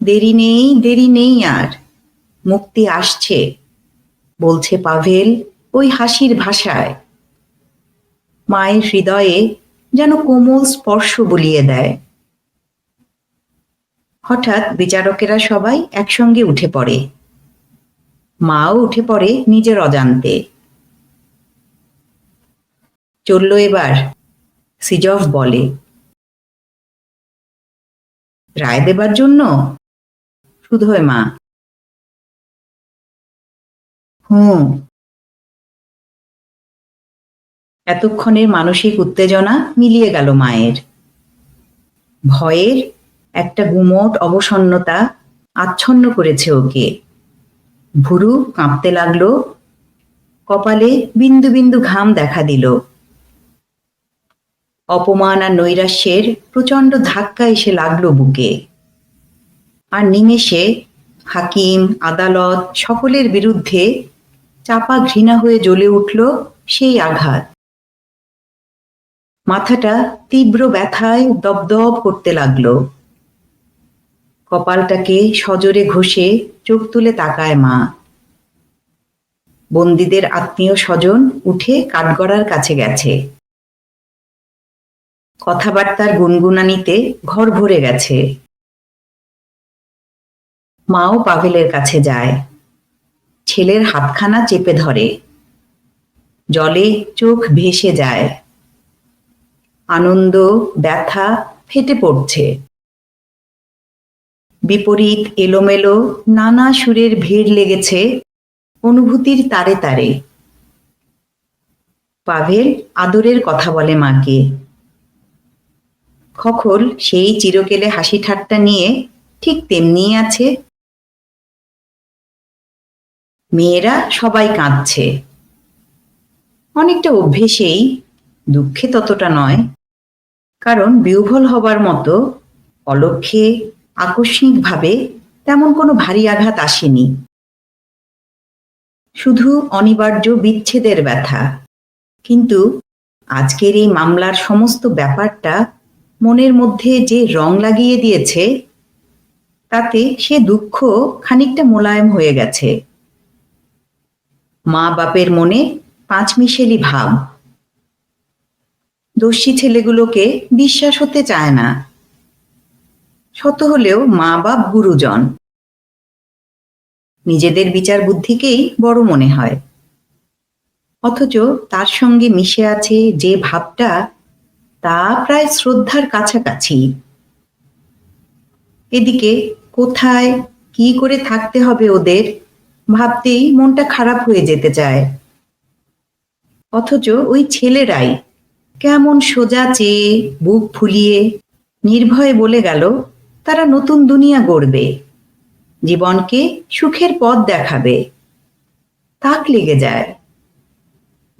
S1: দেরি নেই, দেরি নেই আর, মুক্তি আসছে, বলছে পাভেল ওই হাসির ভাষায়। মায়ের হৃদয়ে যেন কোমল স্পর্শ বুলিয়ে দেয়। হঠাৎ বিচারকেরা সবাই একসঙ্গে উঠে পড়ে। মাও উঠে পড়ে নিজের অজান্তে। চলল এবার, সিজফ বলে। রায় দেবার জন্য? শুধোয় মা। হুঁ। এতক্ষণের মানসিক উত্তেজনা মিলিয়ে গেল মায়ের। ভয়ের একটা গুমোট অবসন্নতা আচ্ছন্ন করেছে ওকে। ভুরু কাঁপতে লাগলো, কপালে বিন্দু বিন্দু ঘাম দেখা দিল। অপমান আর নৈরাশ্যের প্রচণ্ড ধাক্কা এসে লাগলো বুকে। আর নিমেষে হাকিম, আদালত সকলের বিরুদ্ধে চাপা ঘৃণা হয়ে জ্বলে উঠল সেই আঘাত। মাথাটা তীব্র ব্যথায় দপদপ করতে লাগলো। কপালটাকে সজোরে ঘষে চোখ তুলে তাকায় মা। বন্দীদের আত্মীয় স্বজন উঠে কাঠগড়ার কাছে গেছে। কথাবার্তার গুনগুনানিতে ঘর ভরে গেছে। মাও পাভেলের কাছে যায়, ছেলের হাতখানা চেপে ধরে। জলে চোখ ভেসে যায়। আনন্দ, ব্যথা ফেটে পড়ছে। বিপরীত এলোমেলো নানা সুরের ভিড় লেগেছে অনুভূতির তারে তারে। পাভেল আদরের কথা বলে মাকে। খোকন সেই চিরকেলে হাসি ঠাট্টা নিয়ে ঠিক তেমনিই আছে। মেয়েরা সবাই কাঁদছে, অনেকটা অভ্যেসেই, দুঃখে ততটা নয়। কারণ বিহ্বল হবার মতো অলক্ষ্যে আকস্মিকভাবে তেমন কোনো ভারী আঘাত আসেনি। শুধু অনিবার্য বিচ্ছেদের ব্যথা। কিন্তু আজকের এই মামলার সমস্ত ব্যাপারটা মনের মধ্যে যে রং লাগিয়ে দিয়েছে, তাতে সে দুঃখ খানিকটা মোলায়েম হয়ে গেছে। মা বাপের মনে পাঁচমিশেলি ভাব। দোষী ছেলেগুলোকে বিশ্বাস হতে চায় না। শত হলেও মা বাপ গুরুজন, নিজেদের বিচার বুদ্ধিকেই বড় মনে হয়। অথচ তার সঙ্গে মিশে আছে যে ভাবটা, তা প্রায় শ্রদ্ধার কাছাকাছি। এদিকে কোথায় কি করে থাকতে হবে ওদের ভাবতেই মনটা খারাপ হয়ে যেতে চায়। অথচ ওই ছেলেরাই কেমন সোজা চেয়ে বুক ফুলিয়ে নির্ভয়ে বলে গেল তারা নতুন দুনিয়া গড়বে, জীবনকে সুখের পথ দেখাবে। তাক লেগে যায়।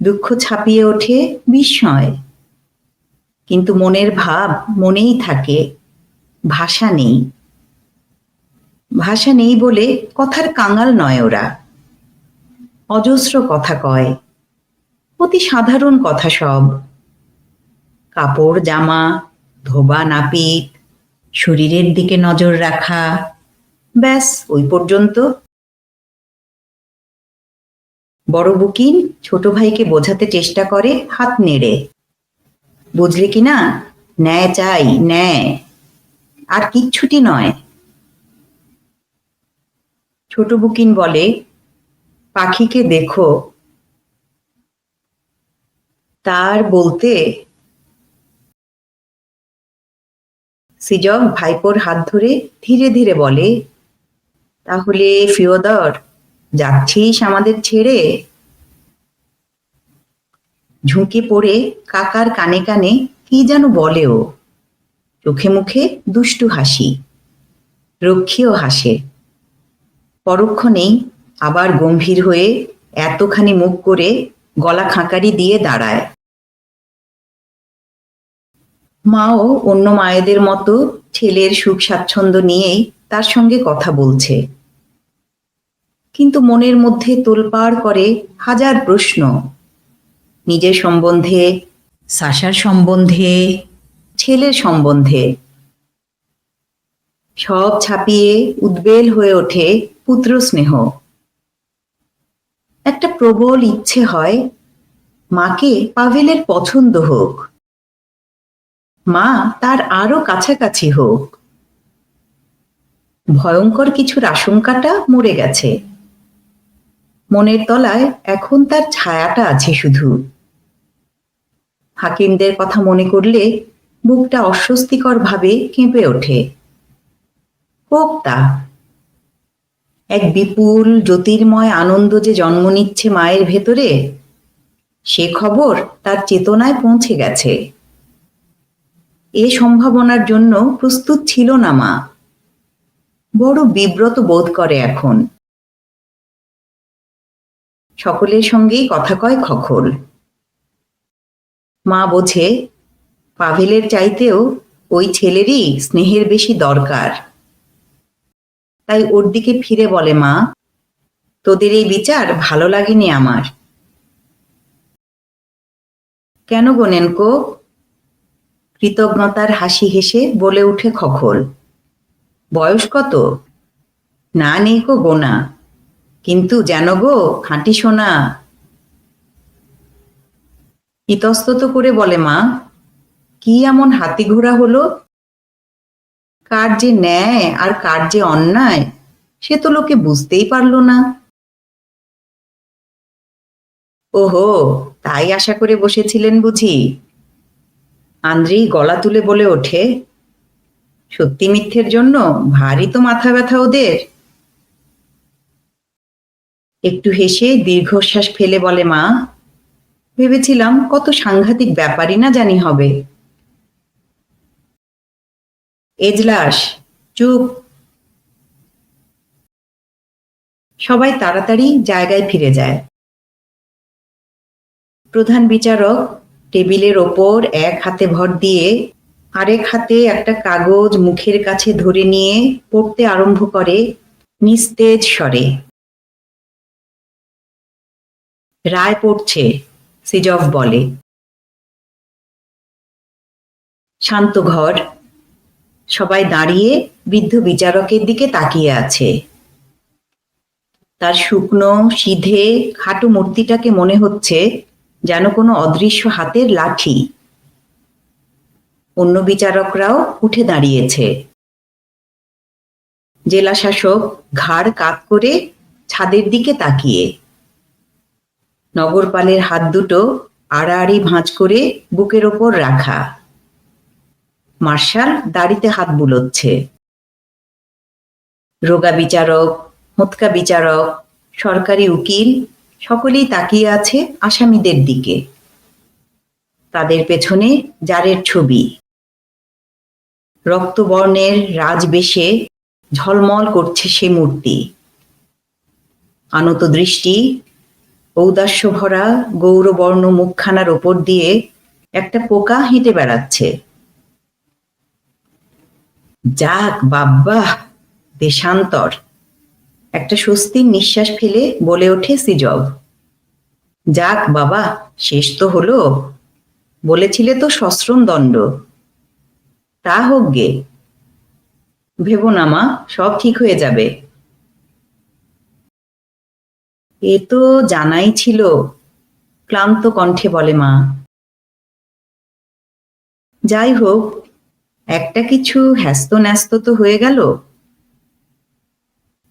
S1: দুঃখ ছাপিয়ে ওঠে বিস্ময়। কিন্তু মনের ভাব মনেই থাকে, ভাষা নেই। ভাষা নেই বলে কথার কাঙাল নয় ওরা। অজস্র কথা কয়, অতি সাধারণ কথা সব। কাপড় জামা, ধোবা নাপিত, শরীরের দিকে নজর রাখা, ব্যাস ওই পর্যন্ত। বড় বুকিন ছোট ভাইকে বোঝাতে চেষ্টা করে হাত নেড়ে, বুঝলি কি না, ন্যায় চাই, ন্যায়, আর কিচ্ছুটি নয়। ছোট বুকিন বলে, পাখিকে দেখো। তার বলতে সিজক ভাইপোর হাত ধরে ধীরে ধীরে বলে, তাহলে ফিওদর, যাচ্ছিস আমাদের ছেড়ে? ঝুঁকে পড়ে কাকার কানে কানে কি যেন বলে ও। চোখে মুখে দুষ্টু হাসি। রক্ষীও হাসে। পরক্ষণেই আবার গম্ভীর হয়ে এতখানি মুখ করে গলা খাঁকারি দিয়ে দাঁড়ায়। মাও অন্য মায়েদের মতো ছেলের সুখ স্বাচ্ছন্দ্য নিয়েই তার সঙ্গে কথা বলছে। কিন্তু মনের মধ্যে তোলপাড় করে হাজার প্রশ্ন, নিজের সম্বন্ধে, সাশার সম্বন্ধে, ছেলের সম্বন্ধে। সব ছাপিয়ে উদ্বেল হয়ে ওঠে পুত্র স্নেহ। একটা প্রবল ইচ্ছে হয় মাকে পাভেলের পছন্দ হোক, মা তার আরো কাছাকাছি হোক। ভয়ঙ্কর কিছুর আশঙ্কাটা মরে গেছে। মনের তলায় এখন তার ছায়াটা আছে শুধু। হাকিমদের কথা মনে করলে বুকটা অস্বস্তিকর ভাবে কেঁপে ওঠে। হোক তা। এক বিপুল জ্যোতির্ময় আনন্দ যে জন্ম নিচ্ছে মায়ের ভেতরে, সে খবর তার চেতনায় পৌঁছে গেছে। এ সম্ভাবনার জন্য প্রস্তুত ছিল না মা। বড় বিব্রত বোধ করে এখন। সকলের সঙ্গেই কথা কয় খোকন। মা বোঝে পাভেলের চাইতেও ওই ছেলেরই স্নেহের বেশি দরকার। তাই ওর দিকে ফিরে বলে, মা, তোদের এই বিচার ভালো লাগেনি আমার। কেন গো নেনকো? কৃতজ্ঞতার হাসি হেসে বলে উঠে খোকন। বয়স কত? না নেই গো গোনা, কিন্তু যেন গো খাঁটি সোনা। ইতস্তত করে বলে মা, কি এমন হাতি ঘোড়া হলো? কার যে ন্যায় আর কার যে অন্যায় সে তো লোকে বুঝতেই পারলো না। ওহো, তাই আশা করে বসেছিলেন বুঝি? আন্দ্রেই গলা তুলে বলে ওঠে। সত্যি মিথ্যের জন্য ভারী তো মাথা ব্যথা ওদের। একটু হেসে দীর্ঘশ্বাস ফেলে বলে মা, ভেবেছিলাম কত সাংঘাতিক ব্যাপারই না জানি হবে। এজলাস, চুপ। সবাই তাড়াতাড়ি জায়গায় ফিরে যায়। প্রধান বিচারক টেবিলের ওপর এক হাতে ভর দিয়ে আরেক হাতে একটা কাগজ মুখের কাছে ধরে নিয়ে পড়তে আরম্ভ করে নিস্তেজ স্বরে। রায় পড়ছে, সিজফ বলে। শান্ত ঘর। সবাই দাঁড়িয়ে বৃদ্ধ বিচারকের দিকে তাকিয়ে আছে। তার শুকনো সিধে খাটো মূর্তিটাকে মনে হচ্ছে যেন কোনো অদৃশ্য হাতের লাঠি। অন্য বিচারকরাও উঠে দাঁড়িয়েছে। জেলা শাসক ঘাড় কাত করে ছাদের দিকে তাকিয়ে। নগরপালের হাত দুটো আড়াআড়ি ভাঁজ করে বুকের ওপর রাখা। মার্শাল দাড়িতে হাত বুলোচ্ছে। রোগা বিচারক, হোঁতকা বিচারক, সরকারি উকিল সকলেই তাকিয়ে আছে আসামিদের দিকে। তাদের পেছনে জারের ছবি। রক্তবর্ণের রাজবেশে ঝলমল করছে সে মূর্তি। আনত দৃষ্টি, ঔদাস্য ভরা গৌরবর্ণ মুখখানার ওপর দিয়ে একটা পোকা হেঁটে বেড়াচ্ছে। যাক বাব্বা, দেশান্তর। একটা স্বস্তির নিঃশ্বাস ফেলে বলে ওঠে সিজফ। যাক বাবা, শেষ তো হলো। বলেছিলে তো সশ্রম দণ্ড। তা হোক গে। ভেবো না মা, সব ঠিক হয়ে যাবে। এ তো জানাই ছিল, ক্লান্ত কণ্ঠে বলে মা। যাই হোক, একটা কিছু হ্যাস্ত ন্যস্ত তো হয়ে গেল।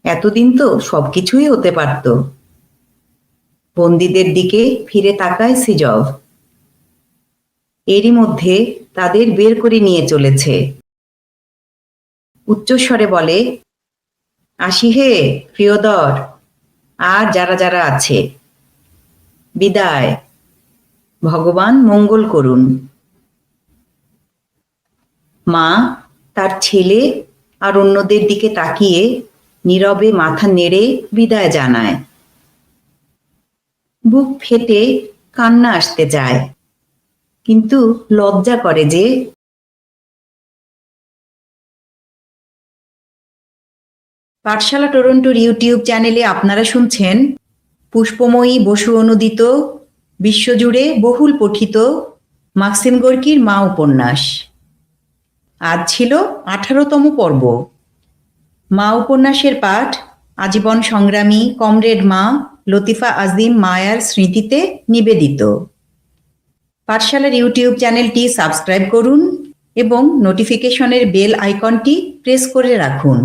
S1: এতদিন তো সবকিছুই হতে পারত। বন্দীদের দিকে ফিরে তাকায় সিজফ। এরই মধ্যে তাদের বের করে নিয়ে চলেছে। উচ্চস্বরে বলে, আসি হে প্রিয়দর, আর যারা যারা আছে। বিদায়। ভগবান মঙ্গল করুন। মা তার ছেলে আর অন্যদের দিকে তাকিয়ে নীরবে মাথা নেড়ে বিদায় জানায়। বুক ফেটে কান্না আসতে চায়, কিন্তু লজ্জা করে যে। পাঠশালা টরন্টোর ইউটিউব চ্যানেলে আপনারা শুনছেন পুষ্পময়ী বসু অনুদিত, বিশ্বজুড়ে বহুল পঠিত মাক্সিম গোর্কির মা উপন্যাস। আজ ছিল 18তম পর্ব। মা উপন্যাসের পাঠ আজীবন সংগ্রামী কমরেড মা লতিফা আজিম মায়ার স্মৃতিতে নিবেদিত। পাঠশালার ইউটিউব চ্যানেলটি সাবস্ক্রাইব করুন এবং নোটিফিকেশনের বেল আইকনটি প্রেস করে রাখুন।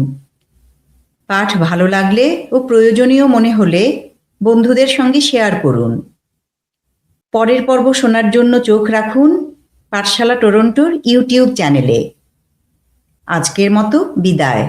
S1: পাঠ ভালো লাগলে ও প্রয়োজনীয় মনে হলে বন্ধুদের সঙ্গে শেয়ার করুন। পরের পর্ব শোনার জন্য চোখ রাখুন পাঠশালা টরন্টোর ইউটিউব চ্যানেলে। আজকের মতো বিদায়।